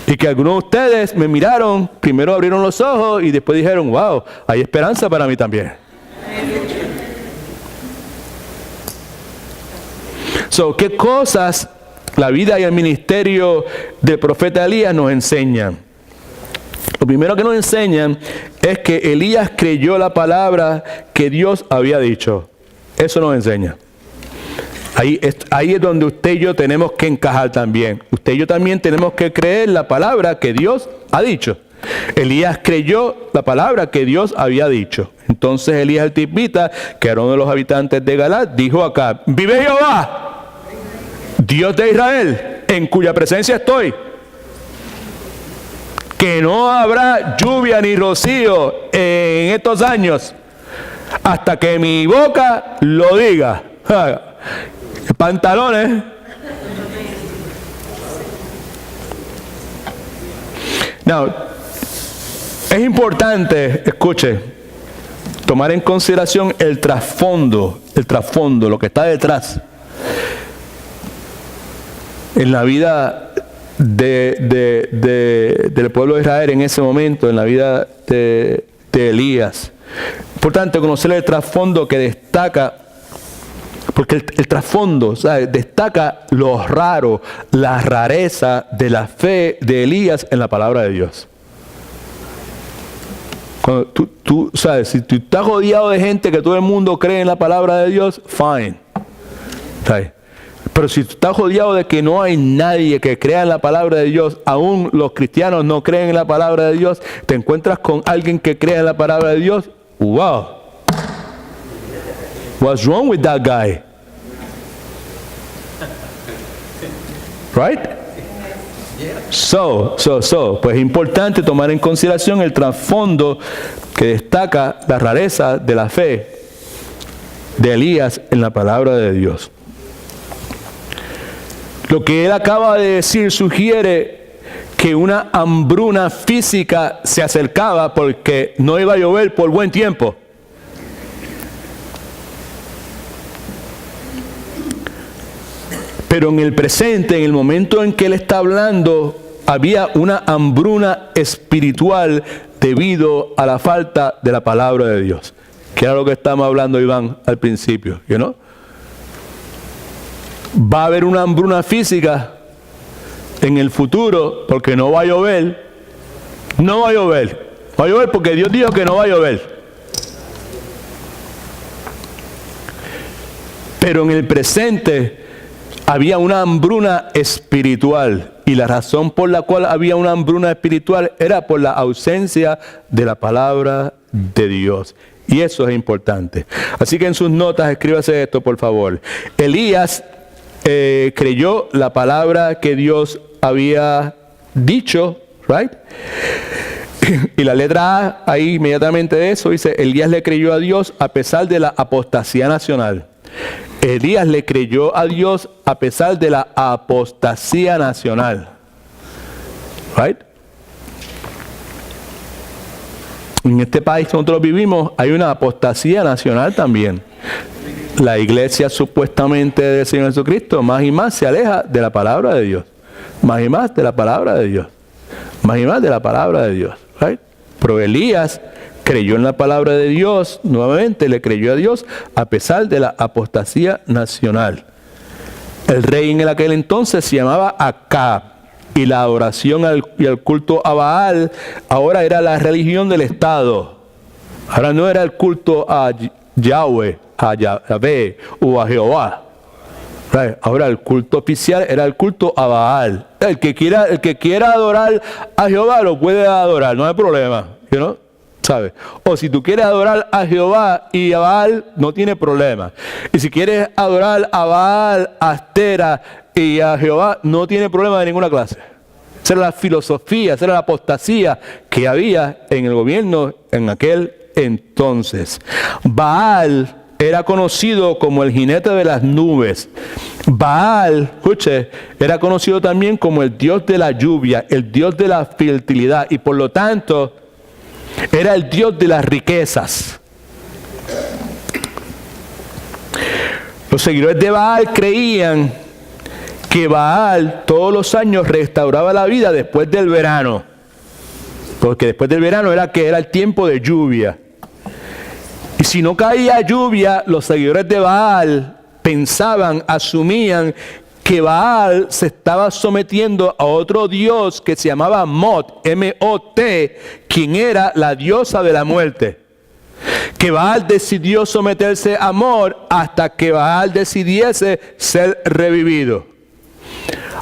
Y que algunos de ustedes me miraron, primero abrieron los ojos y después dijeron: wow, hay esperanza para mí también. ¿Qué cosas la vida y el ministerio del profeta Elías nos enseñan? Lo primero que nos enseñan es que Elías creyó la palabra que Dios había dicho. Eso nos enseña. Ahí es donde usted y yo tenemos que encajar también. Usted y yo también tenemos que creer la palabra que Dios ha dicho. Elías creyó la palabra que Dios había dicho. Entonces Elías el tibita, que era uno de los habitantes de Galat, dijo acá: vive Jehová, Dios de Israel, en cuya presencia estoy, que no habrá lluvia ni rocío en estos años hasta que mi boca lo diga. Pantalones. Now, es importante, escuche, tomar en consideración el trasfondo, lo que está detrás en la vida del pueblo de Israel en ese momento, en la vida de Elías. Importante conocer el trasfondo que destaca, porque el trasfondo, ¿sabes?, destaca lo raro, la rareza de la fe de Elías en la palabra de Dios. Cuando tú sabes, si tú estás rodeado de gente que todo el mundo cree en la palabra de Dios, fine. ¿Sabes? Pero si tú estás rodeado de que no hay nadie que crea en la palabra de Dios, aún los cristianos no creen en la palabra de Dios, te encuentras con alguien que cree en la palabra de Dios, wow. What's wrong with that guy? Right? Pues es importante tomar en consideración el trasfondo que destaca la rareza de la fe de Elías en la palabra de Dios. Lo que él acaba de decir sugiere que una hambruna física se acercaba porque no iba a llover por buen tiempo. Pero en el presente, en el momento en que él está hablando, había una hambruna espiritual debido a la falta de la palabra de Dios. Que era lo que estábamos hablando, Iván, al principio, ¿no? Va a haber una hambruna física en el futuro porque no va a llover. No va a llover. Va a llover porque Dios dijo que no va a llover. Pero en el presente había una hambruna espiritual, y la razón por la cual había una hambruna espiritual era por la ausencia de la palabra de Dios. Y eso es importante. Así que en sus notas escríbase esto, por favor. Elías creyó la palabra que Dios había dicho, right? Y la letra A, ahí inmediatamente de eso, dice, Elías le creyó a Dios a pesar de la apostasía nacional. Elías le creyó a Dios a pesar de la apostasía nacional. Right? En este país que nosotros vivimos hay una apostasía nacional también. La iglesia supuestamente del Señor Jesucristo más y más se aleja de la palabra de Dios. Más y más de la palabra de Dios. Más y más de la palabra de Dios. Right? Pero Elías creyó en la palabra de Dios, nuevamente le creyó a Dios a pesar de la apostasía nacional. El rey en aquel entonces se llamaba Acab, y la adoración y el culto a Baal ahora era la religión del Estado. Ahora no era el culto a Yahweh, a Yahvé o a Jehová. Ahora el culto oficial era el culto a Baal. El que quiera adorar a Jehová lo puede adorar, no hay problema, ¿no? ¿Sabes? O si tú quieres adorar a Jehová y a Baal, no tiene problema. Y si quieres adorar a Baal, a Astera y a Jehová, no tiene problema de ninguna clase. Esa era la filosofía, esa era la apostasía que había en el gobierno en aquel entonces. Baal era conocido como el jinete de las nubes. Baal, escuche, era conocido también como el dios de la lluvia, el dios de la fertilidad, y por lo tanto era el dios de las riquezas. Los seguidores de Baal creían que Baal todos los años restauraba la vida después del verano, porque después del verano era el tiempo de lluvia. Y si no caía lluvia, los seguidores de Baal asumían que Baal se estaba sometiendo a otro dios que se llamaba Mot, M-O-T, quien era la diosa de la muerte. Que Baal decidió someterse a Mot hasta que Baal decidiese ser revivido.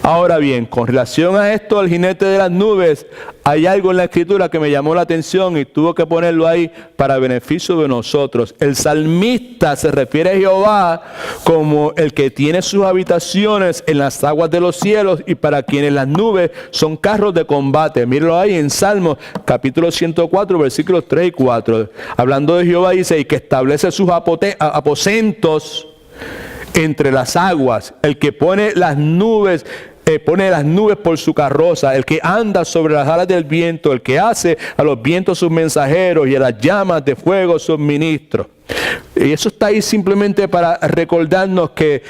Ahora bien, con relación a esto, el jinete de las nubes, hay algo en la escritura que me llamó la atención y tuve que ponerlo ahí para beneficio de nosotros. El salmista se refiere a Jehová como el que tiene sus habitaciones en las aguas de los cielos y para quienes las nubes son carros de combate. Mírenlo ahí en Salmos capítulo 104, versículos 3 y 4. Hablando de Jehová dice, y que establece sus aposentos entre las aguas, el que pone las nubes por su carroza, el que anda sobre las alas del viento, el que hace a los vientos sus mensajeros y a las llamas de fuego sus ministros. Y eso está ahí simplemente para recordarnos que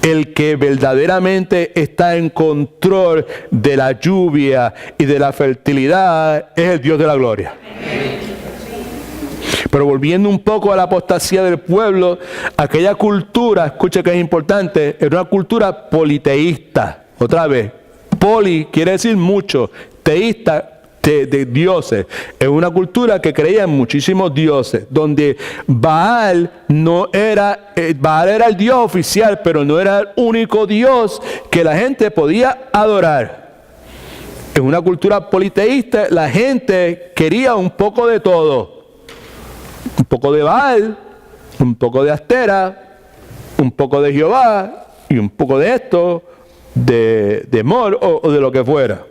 el que verdaderamente está en control de la lluvia y de la fertilidad es el Dios de la gloria. Pero volviendo un poco a la apostasía del pueblo, aquella cultura, escucha que es importante, era una cultura politeísta. Otra vez, poli quiere decir mucho, teísta de dioses. Es una cultura que creía en muchísimos dioses, donde Baal era el dios oficial, pero no era el único dios que la gente podía adorar. En una cultura politeísta, la gente quería un poco de todo. Un poco de Baal, un poco de Astera, un poco de Jehová y un poco de esto, de Mol o de lo que fuera.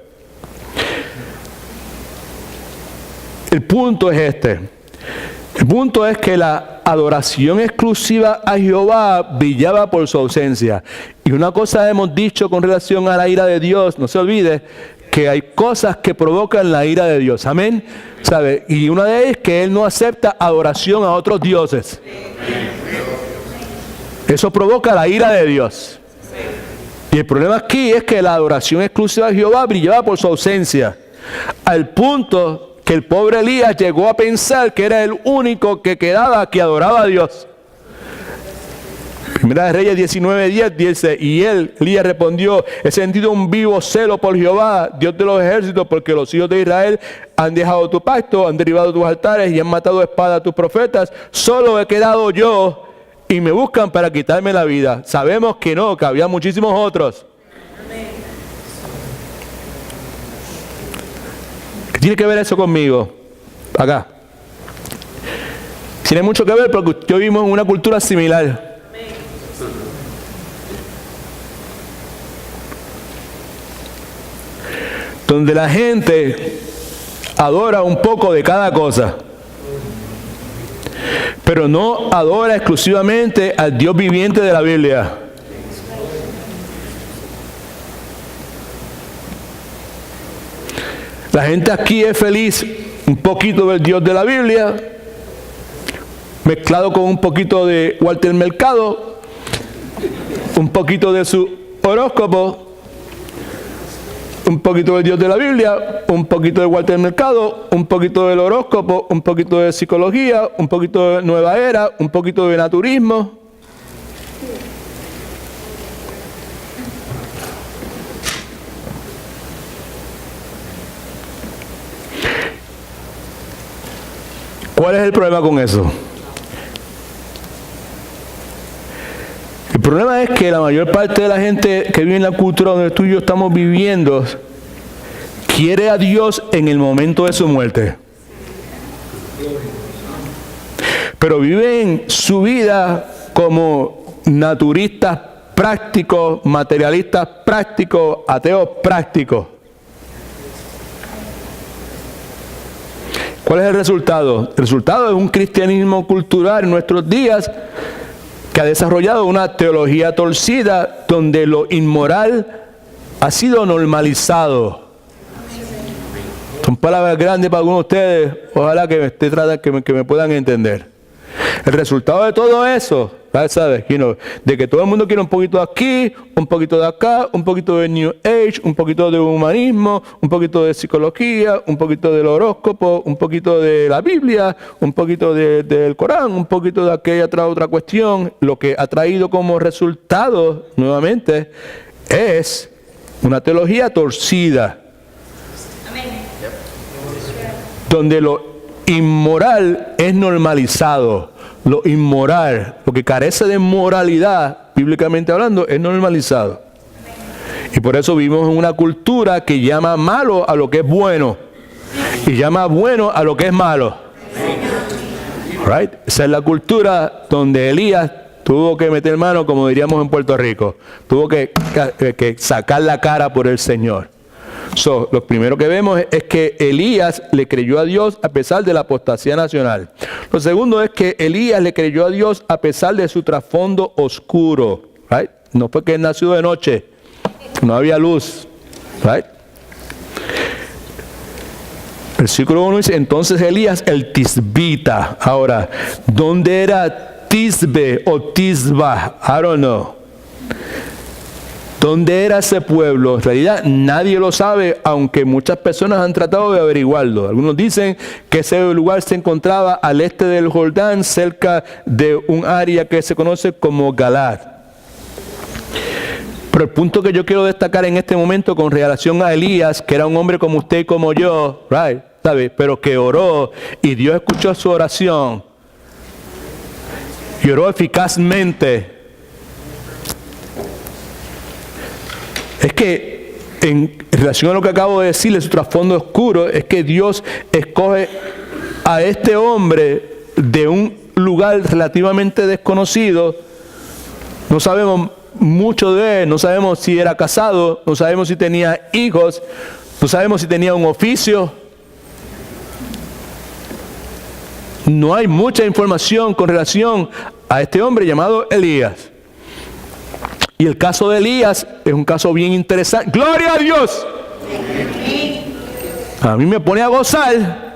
El punto es este. El punto es que la adoración exclusiva a Jehová brillaba por su ausencia. Y una cosa hemos dicho con relación a la ira de Dios, no se olvide que hay cosas que provocan la ira de Dios. Amén. ¿Sabe? Y una de ellas es que Él no acepta adoración a otros dioses. Eso provoca la ira de Dios. Y el problema aquí es que la adoración exclusiva a Jehová brillaba por su ausencia. Al punto que el pobre Elías llegó a pensar que era el único que quedaba que adoraba a Dios. Primera de Reyes 19:10 dice, y Elías respondió, he sentido un vivo celo por Jehová, Dios de los ejércitos, porque los hijos de Israel han dejado tu pacto, han derribado tus altares y han matado a espada a tus profetas. Solo he quedado yo y me buscan para quitarme la vida. Sabemos que no, que había muchísimos otros. ¿Qué tiene que ver eso conmigo? Acá. Tiene mucho que ver porque yo vivimos en una cultura similar. Donde la gente adora un poco de cada cosa, pero no adora exclusivamente al Dios viviente de la Biblia. La gente aquí es feliz un poquito del Dios de la Biblia, mezclado con un poquito de Walter Mercado, un poquito de su horóscopo, un poquito del Dios de la Biblia, un poquito de Walter Mercado, un poquito del horóscopo, un poquito de psicología, un poquito de nueva era, un poquito de naturismo. ¿Cuál es el problema con eso? El problema es que la mayor parte de la gente que vive en la cultura donde tú y yo estamos viviendo quiere a Dios en el momento de su muerte. Pero viven su vida como naturistas prácticos, materialistas prácticos, ateos prácticos. ¿Cuál es el resultado? El resultado es un cristianismo cultural en nuestros días que ha desarrollado una teología torcida donde lo inmoral ha sido normalizado. Son palabras grandes para algunos de ustedes, ojalá que me puedan entender. El resultado de todo eso, ¿sabes? De que todo el mundo quiere un poquito de aquí, un poquito de acá, un poquito de New Age, un poquito de humanismo, un poquito de psicología, un poquito del horóscopo, un poquito de la Biblia, un poquito del Corán, un poquito de aquella otra cuestión. Lo que ha traído como resultado, nuevamente, es una teología torcida. Donde lo inmoral es normalizado. Lo inmoral, lo que carece de moralidad, bíblicamente hablando, es normalizado. Y por eso vivimos en una cultura que llama malo a lo que es bueno y llama bueno a lo que es malo. Right? Esa es la cultura donde Elías tuvo que meter mano, como diríamos en Puerto Rico. Tuvo que sacar la cara por el Señor. Lo primero que vemos es que Elías le creyó a Dios a pesar de la apostasía nacional. Lo segundo es que Elías le creyó a Dios a pesar de su trasfondo oscuro. Right? No fue que él nació de noche, no había luz. Right? Versículo 1 dice, entonces Elías el tisbita. Ahora, ¿dónde era Tisbe o Tisba? I don't know. ¿Dónde era ese pueblo? En realidad nadie lo sabe, aunque muchas personas han tratado de averiguarlo. Algunos dicen que ese lugar se encontraba al este del Jordán, cerca de un área que se conoce como Galad. Pero el punto que yo quiero destacar en este momento con relación a Elías, que era un hombre como usted y como yo, right, ¿sabe? Pero que oró y Dios escuchó su oración y oró eficazmente. Es que en relación a lo que acabo de decirle, su trasfondo oscuro, es que Dios escoge a este hombre de un lugar relativamente desconocido. No sabemos mucho de él, no sabemos si era casado, no sabemos si tenía hijos, no sabemos si tenía un oficio. No hay mucha información con relación a este hombre llamado Elías. Y el caso de Elías es un caso bien interesante. ¡Gloria a Dios! A mí me pone a gozar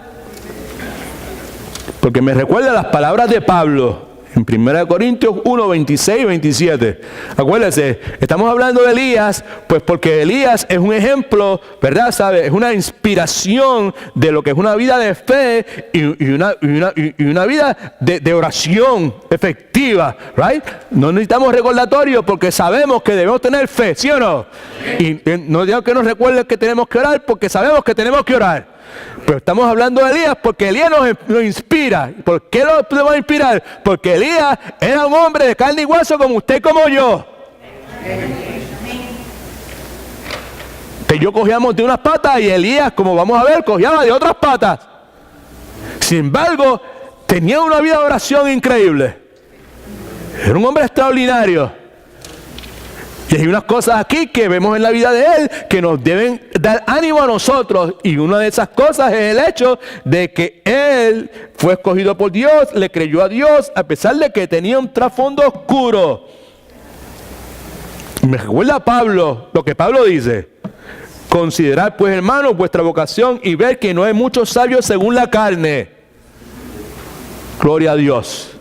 porque me recuerda las palabras de Pablo en 1 Corintios 1, 26 y 27. Acuérdense, estamos hablando de Elías, pues porque Elías es un ejemplo, ¿verdad? ¿Sabe? Es una inspiración de lo que es una vida de fe y una vida de oración efectiva, ¿right? No necesitamos recordatorio porque sabemos que debemos tener fe, ¿sí o no? Y no digo que nos recuerden que tenemos que orar porque sabemos que tenemos que orar. Pero estamos hablando de Elías porque Elías nos inspira. ¿Por qué lo podemos inspirar? Porque Elías era un hombre de carne y hueso como usted y como yo. Que yo cogíamos de unas patas y Elías, como vamos a ver, cogía de otras patas. Sin embargo, tenía una vida de oración increíble. Era un hombre extraordinario. Y hay unas cosas aquí que vemos en la vida de él que nos deben dar ánimo a nosotros. Y una de esas cosas es el hecho de que él fue escogido por Dios, le creyó a Dios, a pesar de que tenía un trasfondo oscuro. Me recuerda a Pablo, lo que Pablo dice. Considerad pues, hermanos, vuestra vocación y ver que no hay muchos sabios según la carne. Gloria a Dios.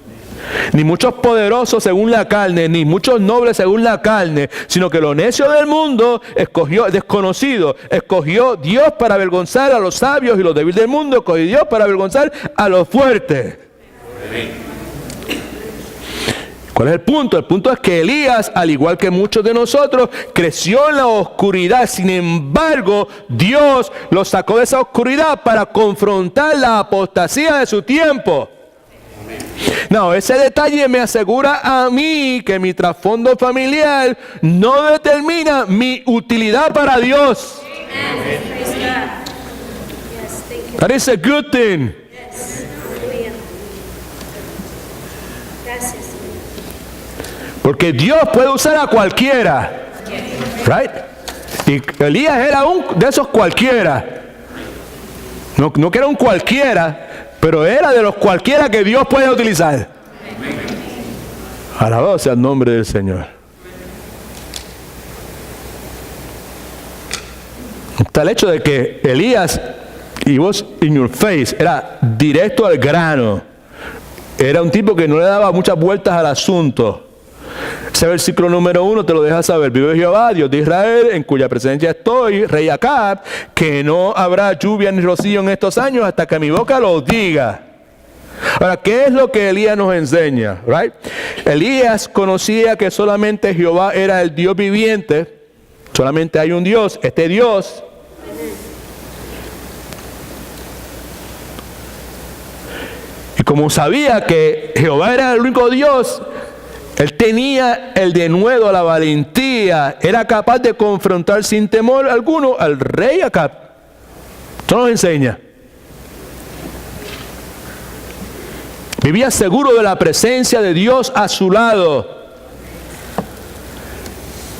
Ni muchos poderosos según la carne, ni muchos nobles según la carne, sino que lo necio del mundo escogió Dios para avergonzar a los sabios, y los débiles del mundo escogió Dios para avergonzar a los fuertes. ¿Cuál es el punto? El punto es que Elías, al igual que muchos de nosotros, creció en la oscuridad. Sin embargo, Dios lo sacó de esa oscuridad para confrontar la apostasía de su tiempo. No, ese detalle me asegura a mí que mi trasfondo familiar no determina mi utilidad para Dios. That is a good thing. Porque Dios puede usar a cualquiera. Right? Y Elías era un de esos cualquiera. No que era un cualquiera, pero era de los cualquiera que Dios puede utilizar. Alabado sea el nombre del Señor. Está el hecho de que Elías, he was in your face, era directo al grano. Era un tipo que no le daba muchas vueltas al asunto. Ese versículo número 1 te lo deja saber. Vive Jehová, Dios de Israel, en cuya presencia estoy, rey Acab, que no habrá lluvia ni rocío en estos años hasta que mi boca lo diga. Ahora, ¿qué es lo que Elías nos enseña? Right? Elías conocía que solamente Jehová era el Dios viviente. Solamente hay un Dios. Este Dios y como sabía que Jehová era el único Dios, él tenía el denuedo, la valentía, era capaz de confrontar sin temor alguno al rey Acab. Esto nos enseña. Vivía seguro de la presencia de Dios a su lado.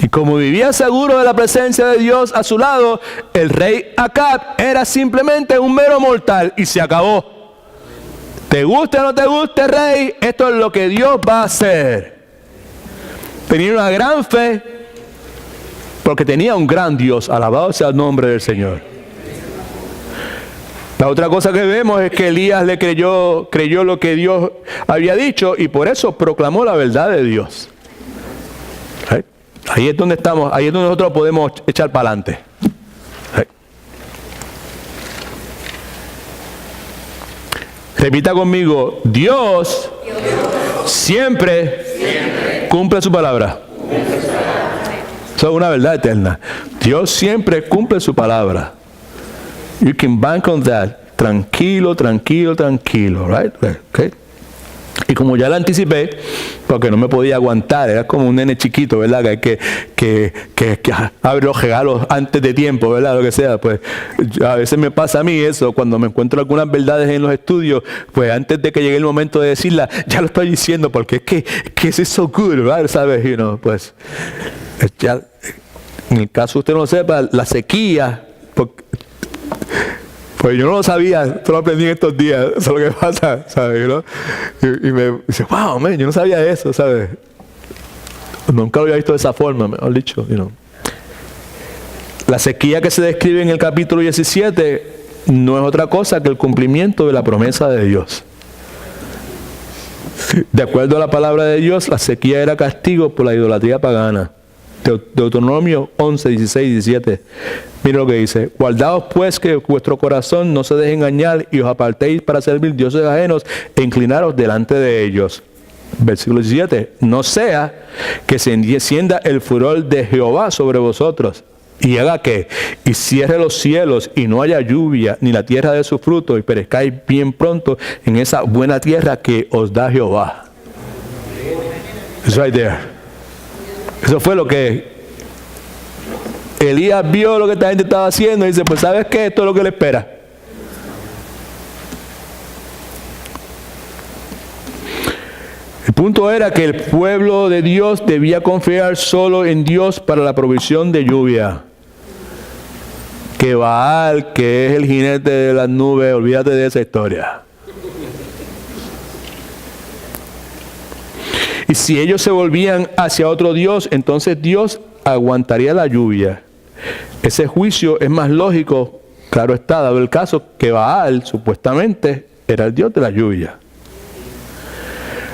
Y como vivía seguro de la presencia de Dios a su lado, el rey Acab era simplemente un mero mortal y se acabó. Te guste o no te guste, rey, esto es lo que Dios va a hacer. Tenía una gran fe porque tenía un gran Dios. Alabado sea el nombre del Señor. La otra cosa que vemos es que Elías le creyó lo que Dios había dicho y por eso proclamó la verdad de Dios. ¿Sí? Ahí es donde estamos, ahí es donde nosotros podemos echar para adelante. ¿Sí? Repita conmigo, Dios siempre cumple su palabra. Eso es una verdad eterna. Dios siempre cumple su palabra. You can bank on that. Tranquilo, tranquilo, tranquilo. Right? Okay. Y como ya la anticipé, porque no me podía aguantar, era como un nene chiquito, ¿verdad? Que abre los regalos antes de tiempo, ¿verdad? Lo que sea, pues a veces me pasa a mí eso, cuando me encuentro algunas verdades en los estudios, pues antes de que llegue el momento de decirla, ya lo estoy diciendo, porque es que es so good, ¿verdad? ¿Sabes? You know, pues ya, en el caso usted no lo sepa, la sequía, pues yo no lo sabía, esto lo aprendí en estos días, eso es lo que pasa, ¿sabes? ¿No? Y me dice, wow, man, yo no sabía eso, ¿sabes? Nunca lo había visto de esa forma, mejor dicho, you know. La sequía que se describe en el capítulo 17 no es otra cosa que el cumplimiento de la promesa de Dios. De acuerdo a la palabra de Dios, la sequía era castigo por la idolatría pagana. Deuteronomio 11, 16 y 17. Mira lo que dice: guardaos pues que vuestro corazón no se deje engañar y os apartéis para servir dioses ajenos e inclinaros delante de ellos. Versículo 17. No sea que se encienda el furor de Jehová sobre vosotros y haga que y cierre los cielos y no haya lluvia ni la tierra de su fruto y perezcáis bien pronto en esa buena tierra que os da Jehová. It's right there. Eso fue lo que Elías vio, lo que esta gente estaba haciendo, y dice, pues ¿sabes qué? Esto es lo que le espera. El punto era que el pueblo de Dios debía confiar solo en Dios para la provisión de lluvia. Que Baal, que es el jinete de las nubes, olvídate de esa historia. Y si ellos se volvían hacia otro Dios, entonces Dios aguantaría la lluvia. Ese juicio es más lógico, claro está, dado el caso que Baal supuestamente era el Dios de la lluvia.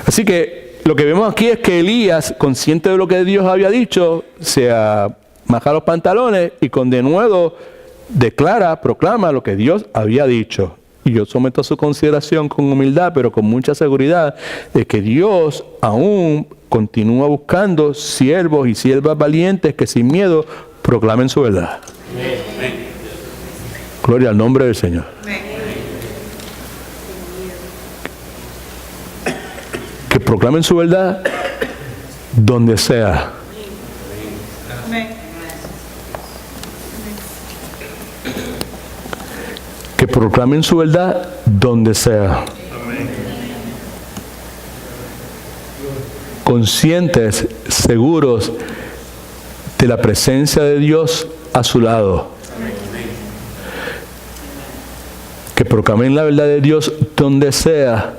Así que lo que vemos aquí es que Elías, consciente de lo que Dios había dicho, se amaja los pantalones y con denuedo proclama lo que Dios había dicho. Y yo someto a su consideración con humildad, pero con mucha seguridad, de que Dios aún continúa buscando siervos y siervas valientes que sin miedo proclamen su verdad. Amén. Gloria al nombre del Señor. Amén. Que proclamen su verdad donde sea. Amén. Que proclamen su verdad donde sea. Conscientes, seguros de la presencia de Dios a su lado. Que proclamen la verdad de Dios donde sea,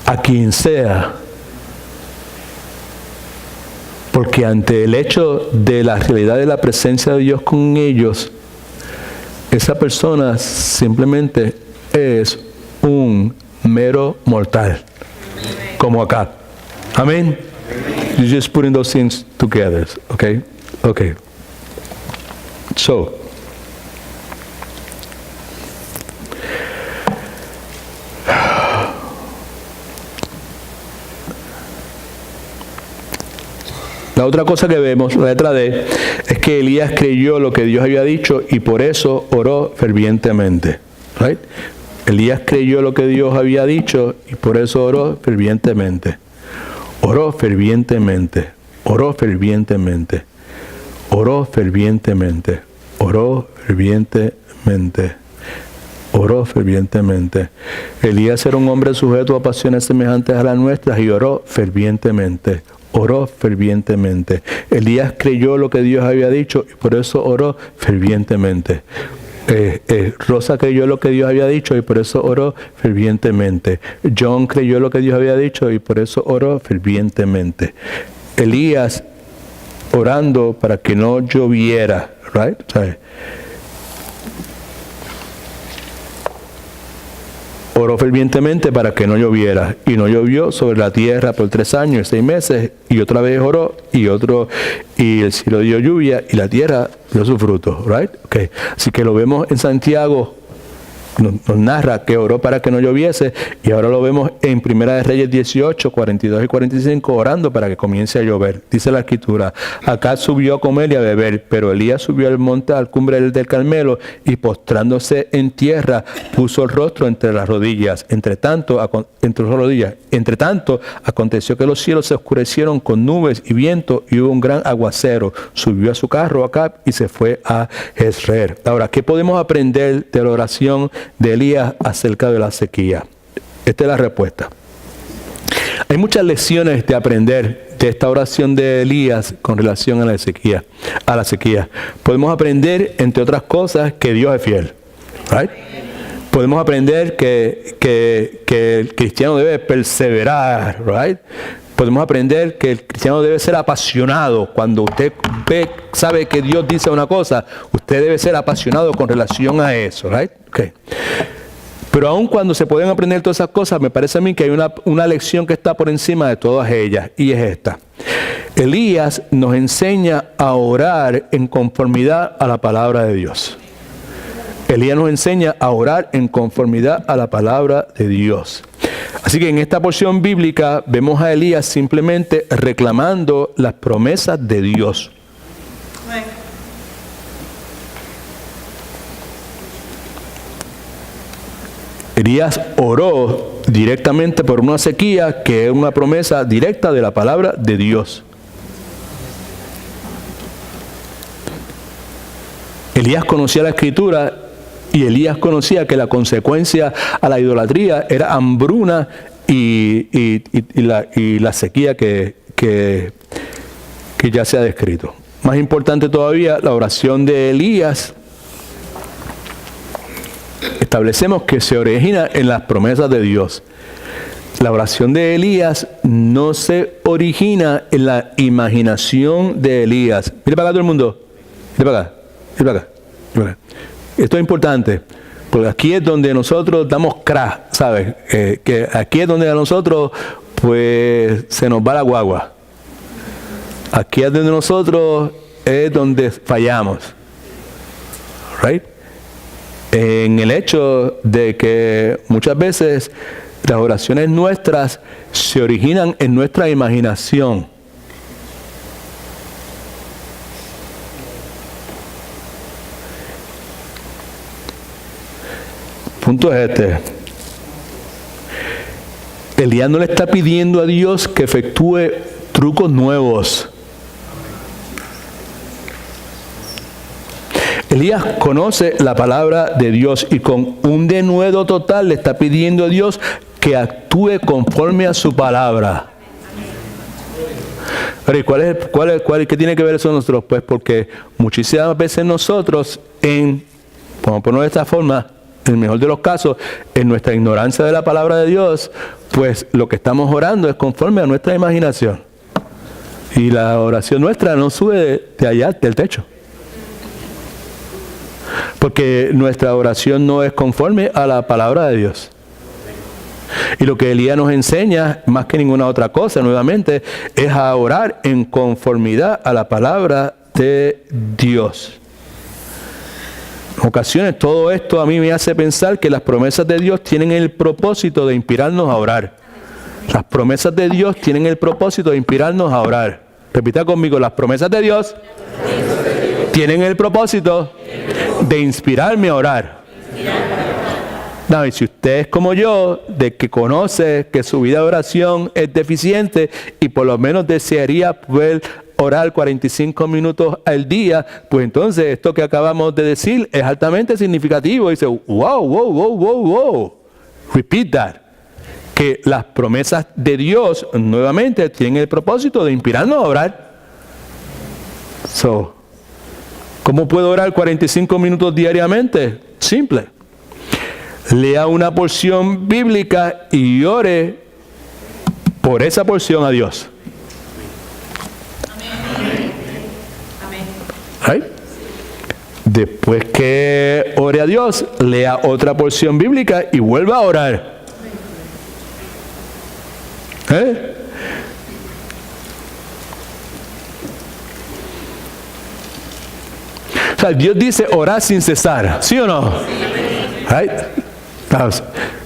a quien sea. Porque ante el hecho de la realidad de la presencia de Dios con ellos, esa persona simplemente es un mero mortal, como acá. Amén. You're just putting those things together, okay? Okay. So, la otra cosa que vemos, la letra D, es que Elías creyó lo que Dios había dicho y por eso oró fervientemente. Right? Elías creyó lo que Dios había dicho y por eso oró fervientemente. Oró fervientemente. Oró fervientemente. Oró fervientemente. Oró fervientemente. Oró fervientemente. Elías era un hombre sujeto a pasiones semejantes a las nuestras y oró fervientemente. Oró fervientemente. Elías creyó lo que Dios había dicho y por eso oró fervientemente. Rosa creyó lo que Dios había dicho y por eso oró fervientemente. John creyó lo que Dios había dicho y por eso oró fervientemente. Elías orando para que no lloviera, right? Oró fervientemente para que no lloviera y no llovió sobre la tierra por 3 años y 6 meses y otra vez oró y el cielo dio lluvia y la tierra dio su fruto, right? Okay. Así que lo vemos en Santiago nos narra que oró para que no lloviese, y ahora lo vemos en Primera de Reyes 18, 42 y 45, orando para que comience a llover. Dice la Escritura: Acab subió a comer y a beber, pero Elías subió al monte, al cumbre del Carmelo, y postrándose en tierra, puso el rostro entre las rodillas. Entre tanto, aconteció que los cielos se oscurecieron con nubes y viento, y hubo un gran aguacero. Subió a su carro Acab y se fue a Jezreel. Ahora, ¿qué podemos aprender de la oración de Elías acerca de la sequía? Esta es la respuesta. Hay muchas lecciones de aprender de esta oración de Elías con relación a la sequía. Podemos aprender, entre otras cosas, que Dios es fiel. Right? Podemos aprender que el cristiano debe perseverar. Right? Podemos aprender que el cristiano debe ser apasionado. Cuando usted sabe que Dios dice una cosa, usted debe ser apasionado con relación a eso. Right? Okay. Pero aun cuando se pueden aprender todas esas cosas, me parece a mí que hay una lección que está por encima de todas ellas, y es esta. Elías nos enseña a orar en conformidad a la palabra de Dios. Elías nos enseña a orar en conformidad a la palabra de Dios. Así que en esta porción bíblica vemos a Elías simplemente reclamando las promesas de Dios. Elías oró directamente por una sequía que es una promesa directa de la palabra de Dios. Elías conocía la Escritura, y Elías conocía que la consecuencia a la idolatría era hambruna y la sequía que ya se ha descrito. Más importante todavía, la oración de Elías, establecemos que se origina en las promesas de Dios. La oración de Elías no se origina en la imaginación de Elías. Mire para acá todo el mundo. Mire para acá. Mire para acá. Mire para acá. Esto es importante, porque aquí es donde nosotros damos crack, ¿sabes? Que aquí es donde a nosotros, pues, se nos va la guagua. Aquí es donde nosotros es donde fallamos. Right? En el hecho de que muchas veces las oraciones nuestras se originan en nuestra imaginación. Punto es este. Elías no le está pidiendo a Dios que efectúe trucos nuevos. Elías conoce la palabra de Dios y con un denuedo total le está pidiendo a Dios que actúe conforme a su palabra. Pero ¿qué tiene que ver eso con nosotros? Pues porque muchísimas veces nosotros, vamos a ponerlo de esta forma, en el mejor de los casos, en nuestra ignorancia de la palabra de Dios, pues lo que estamos orando es conforme a nuestra imaginación. Y la oración nuestra no sube de allá, del techo. Porque nuestra oración no es conforme a la palabra de Dios. Y lo que Elías nos enseña, más que ninguna otra cosa, nuevamente, es a orar en conformidad a la palabra de Dios. En ocasiones todo esto a mí me hace pensar que las promesas de Dios tienen el propósito de inspirarnos a orar. Las promesas de Dios tienen el propósito de inspirarnos a orar. Repita conmigo, las promesas de Dios tienen el propósito de inspirarme a orar. No, y si usted es como yo, de que conoce que su vida de oración es deficiente y por lo menos desearía poder orar 45 minutos al día, pues entonces esto que acabamos de decir es altamente significativo. Dice, wow. Repeat that. Que las promesas de Dios nuevamente tienen el propósito de inspirarnos a orar. ¿Cómo puedo orar 45 minutos diariamente? Simple. Lea una porción bíblica y ore por esa porción a Dios. Right? Después que ore a Dios, lea otra porción bíblica y vuelva a orar. O sea, Dios dice orar sin cesar, ¿sí o no? Right?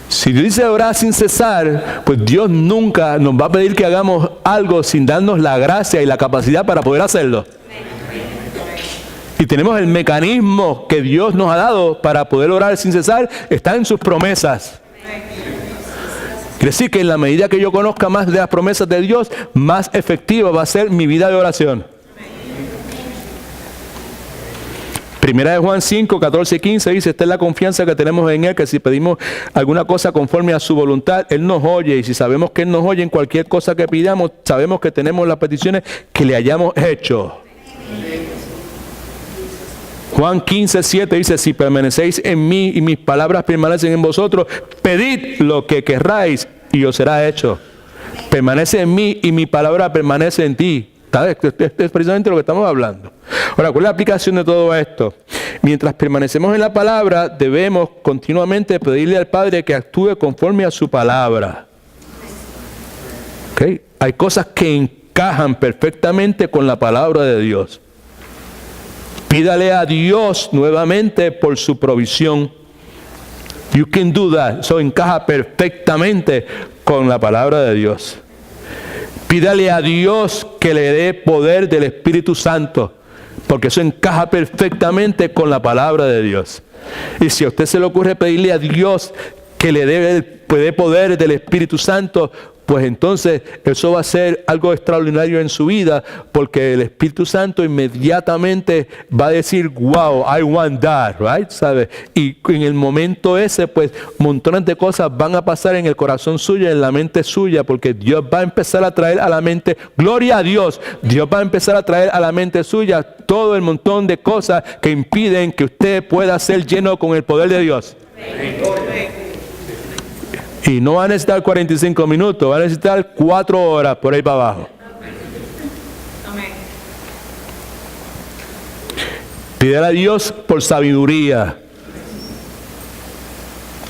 Si Dios dice orar sin cesar, pues Dios nunca nos va a pedir que hagamos algo sin darnos la gracia y la capacidad para poder hacerlo. Y tenemos el mecanismo que Dios nos ha dado para poder orar sin cesar, está en sus promesas. Quiere decir que en la medida que yo conozca más de las promesas de Dios, más efectiva va a ser mi vida de oración. Primera de Juan 5, 14 y 15 dice, esta es la confianza que tenemos en Él, que si pedimos alguna cosa conforme a su voluntad, Él nos oye. Y si sabemos que Él nos oye en cualquier cosa que pidamos, sabemos que tenemos las peticiones que le hayamos hecho. Juan 15, 7 dice, si permanecéis en mí y mis palabras permanecen en vosotros, pedid lo que querráis y os será hecho. Permanece en mí y mi palabra permanece en ti. Es precisamente lo que estamos hablando. Ahora, ¿cuál es la aplicación de todo esto? Mientras permanecemos en la palabra, debemos continuamente pedirle al Padre que actúe conforme a su palabra. ¿Okay? Hay cosas que encajan perfectamente con la palabra de Dios. Pídale a Dios nuevamente por su provisión. You can do that. Eso encaja perfectamente con la palabra de Dios. Pídale a Dios que le dé poder del Espíritu Santo, porque eso encaja perfectamente con la palabra de Dios. Y si a usted se le ocurre pedirle a Dios que le dé poder del Espíritu Santo, pues entonces eso va a ser algo extraordinario en su vida, porque el Espíritu Santo inmediatamente va a decir, wow, I want that, right? ¿Sabe? Y en el momento ese, pues montones de cosas van a pasar en el corazón suyo, en la mente suya, porque Dios va a empezar a traer a la mente, gloria a Dios, Dios va a empezar a traer a la mente suya todo el montón de cosas que impiden que usted pueda ser lleno con el poder de Dios. Y no va a necesitar 45 minutos, va a necesitar 4 horas por ahí para abajo. Pídele a Dios por sabiduría.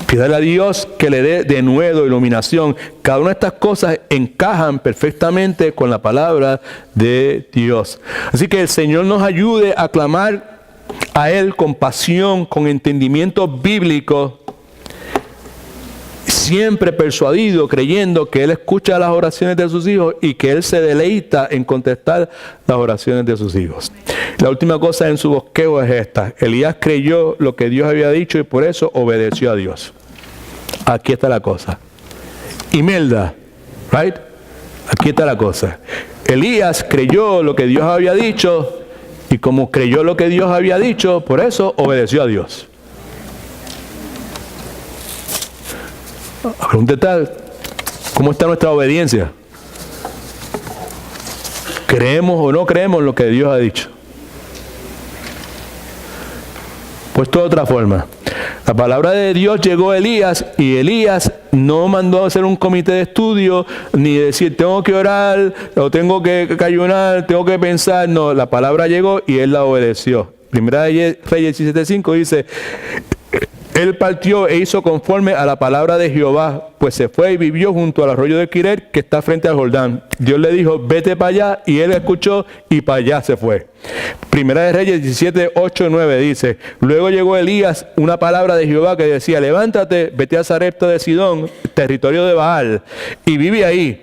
Pídele a Dios que le dé denuedo, iluminación. Cada una de estas cosas encajan perfectamente con la palabra de Dios. Así que el Señor nos ayude a clamar a Él con pasión, con entendimiento bíblico, siempre persuadido, creyendo que Él escucha las oraciones de sus hijos y que Él se deleita en contestar las oraciones de sus hijos. La última cosa en su bosquejo es esta. Elías creyó lo que Dios había dicho y por eso obedeció a Dios. Aquí está la cosa. Imelda, right? Aquí está la cosa. Elías creyó lo que Dios había dicho y como creyó lo que Dios había dicho, por eso obedeció a Dios. La pregunta está, ¿cómo está nuestra obediencia? ¿Creemos o no creemos lo que Dios ha dicho? Puesto de otra forma, la palabra de Dios llegó a Elías y Elías no mandó a hacer un comité de estudio ni decir tengo que orar o tengo que ayunar, tengo que pensar. No, la palabra llegó y él la obedeció. Primera de Reyes 17:5 dice, él partió e hizo conforme a la palabra de Jehová, pues se fue y vivió junto al arroyo de Quiret, que está frente al Jordán. Dios le dijo, vete para allá, y él escuchó y para allá se fue. Primera de Reyes 17, 8 y 9 dice, luego llegó Elías una palabra de Jehová que decía, levántate, vete a Sarepta de Sidón, territorio de Baal, y vive ahí.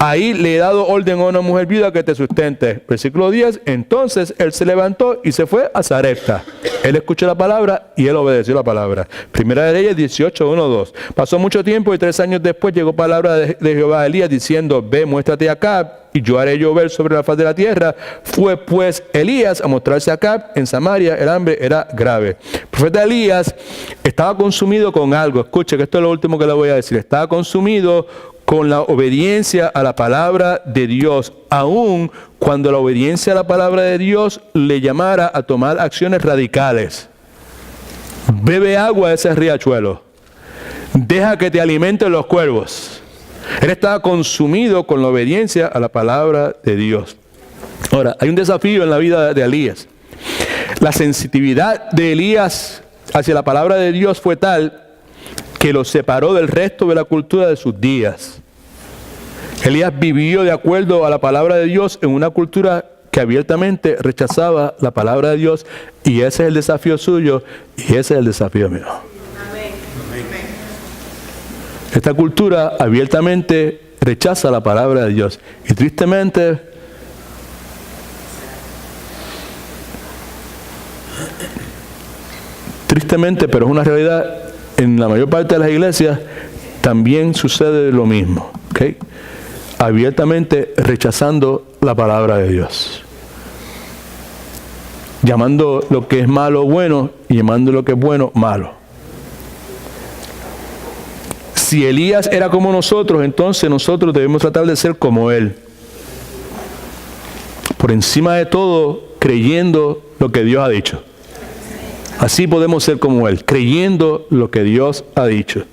Ahí le he dado orden a una mujer viuda que te sustente. Versículo 10, entonces él se levantó y se fue a Sarepta. Él escuchó la palabra y él obedeció la palabra. Primera de Reyes 18, 1, 2. Pasó mucho tiempo y 3 años después llegó palabra de Jehová a Elías diciendo, ve, muéstrate a Acab y yo haré llover sobre la faz de la tierra. Fue pues Elías a mostrarse a Acab en Samaria, el hambre era grave. El profeta Elías estaba consumido con algo. Escuche que esto es lo último que le voy a decir. Estaba consumido con la obediencia a la palabra de Dios, aun cuando la obediencia a la palabra de Dios le llamara a tomar acciones radicales. Bebe agua de ese riachuelo. Deja que te alimenten los cuervos. Él estaba consumido con la obediencia a la palabra de Dios. Ahora, hay un desafío en la vida de Elías. La sensitividad de Elías hacia la palabra de Dios fue tal que lo separó del resto de la cultura de sus días. Elías vivió de acuerdo a la palabra de Dios en una cultura que abiertamente rechazaba la palabra de Dios, y ese es el desafío suyo y ese es el desafío mío. Esta cultura abiertamente rechaza la palabra de Dios. Y tristemente, pero es una realidad, en la mayor parte de las iglesias también sucede lo mismo. ¿Okay? Abiertamente rechazando la palabra de Dios. Llamando lo que es malo bueno y llamando lo que es bueno malo. Si Elías era como nosotros, entonces nosotros debemos tratar de ser como él. Por encima de todo, creyendo lo que Dios ha dicho. Así podemos ser como él, creyendo lo que Dios ha dicho.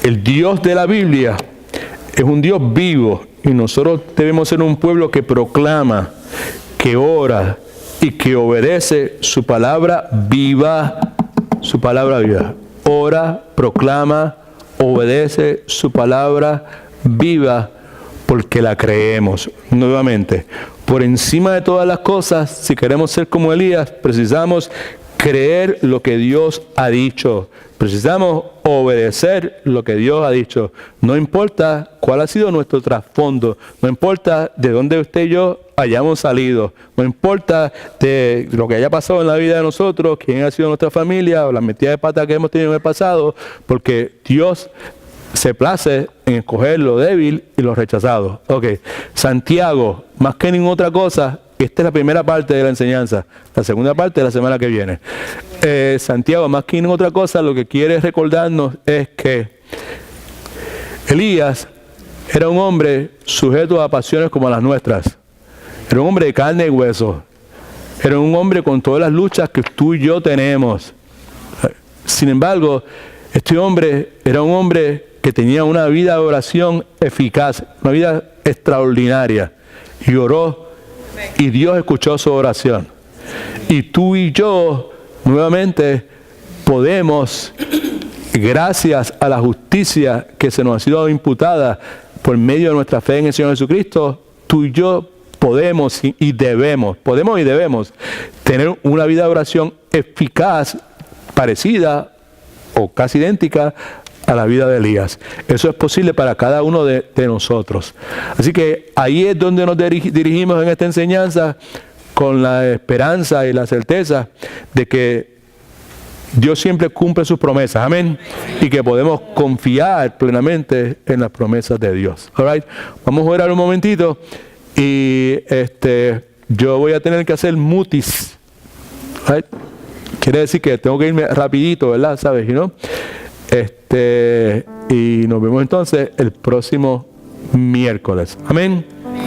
El Dios de la Biblia es un Dios vivo y nosotros debemos ser un pueblo que proclama, que ora y que obedece su palabra viva. Su palabra viva. Ora, proclama, obedece su palabra viva porque la creemos. Nuevamente, por encima de todas las cosas, si queremos ser como Elías, precisamos creer lo que Dios ha dicho. Precisamos obedecer lo que Dios ha dicho. No importa cuál ha sido nuestro trasfondo. No importa de dónde usted y yo hayamos salido. No importa de lo que haya pasado en la vida de nosotros, quién ha sido nuestra familia o las metidas de pata que hemos tenido en el pasado. Porque Dios se place en escoger lo débil y lo rechazado. Ok, Santiago, más que ninguna otra cosa, esta es la primera parte de la enseñanza. La segunda parte de la semana que viene. Santiago, más que ninguna otra cosa, lo que quiere recordarnos es que Elías era un hombre sujeto a pasiones como las nuestras. Era un hombre de carne y hueso. Era un hombre con todas las luchas que tú y yo tenemos. Sin embargo, este hombre era un hombre que tenía una vida de oración eficaz, una vida extraordinaria. Y oró. Y Dios escuchó su oración. Y tú y yo, nuevamente, podemos, gracias a la justicia que se nos ha sido imputada por medio de nuestra fe en el Señor Jesucristo, tú y yo podemos y debemos tener una vida de oración eficaz, parecida o casi idéntica a la vida de Elías. Eso es posible para cada uno de nosotros. Así que ahí es donde nos dirigimos en esta enseñanza, con la esperanza y la certeza de que Dios siempre cumple sus promesas. Amén. Y que podemos confiar plenamente en las promesas de Dios. All right. Vamos a orar un momentito y yo voy a tener que hacer mutis. All right. Quiere decir que tengo que irme rapidito, ¿verdad? ¿Sabes? ¿No? Y nos vemos entonces el próximo miércoles. Amén.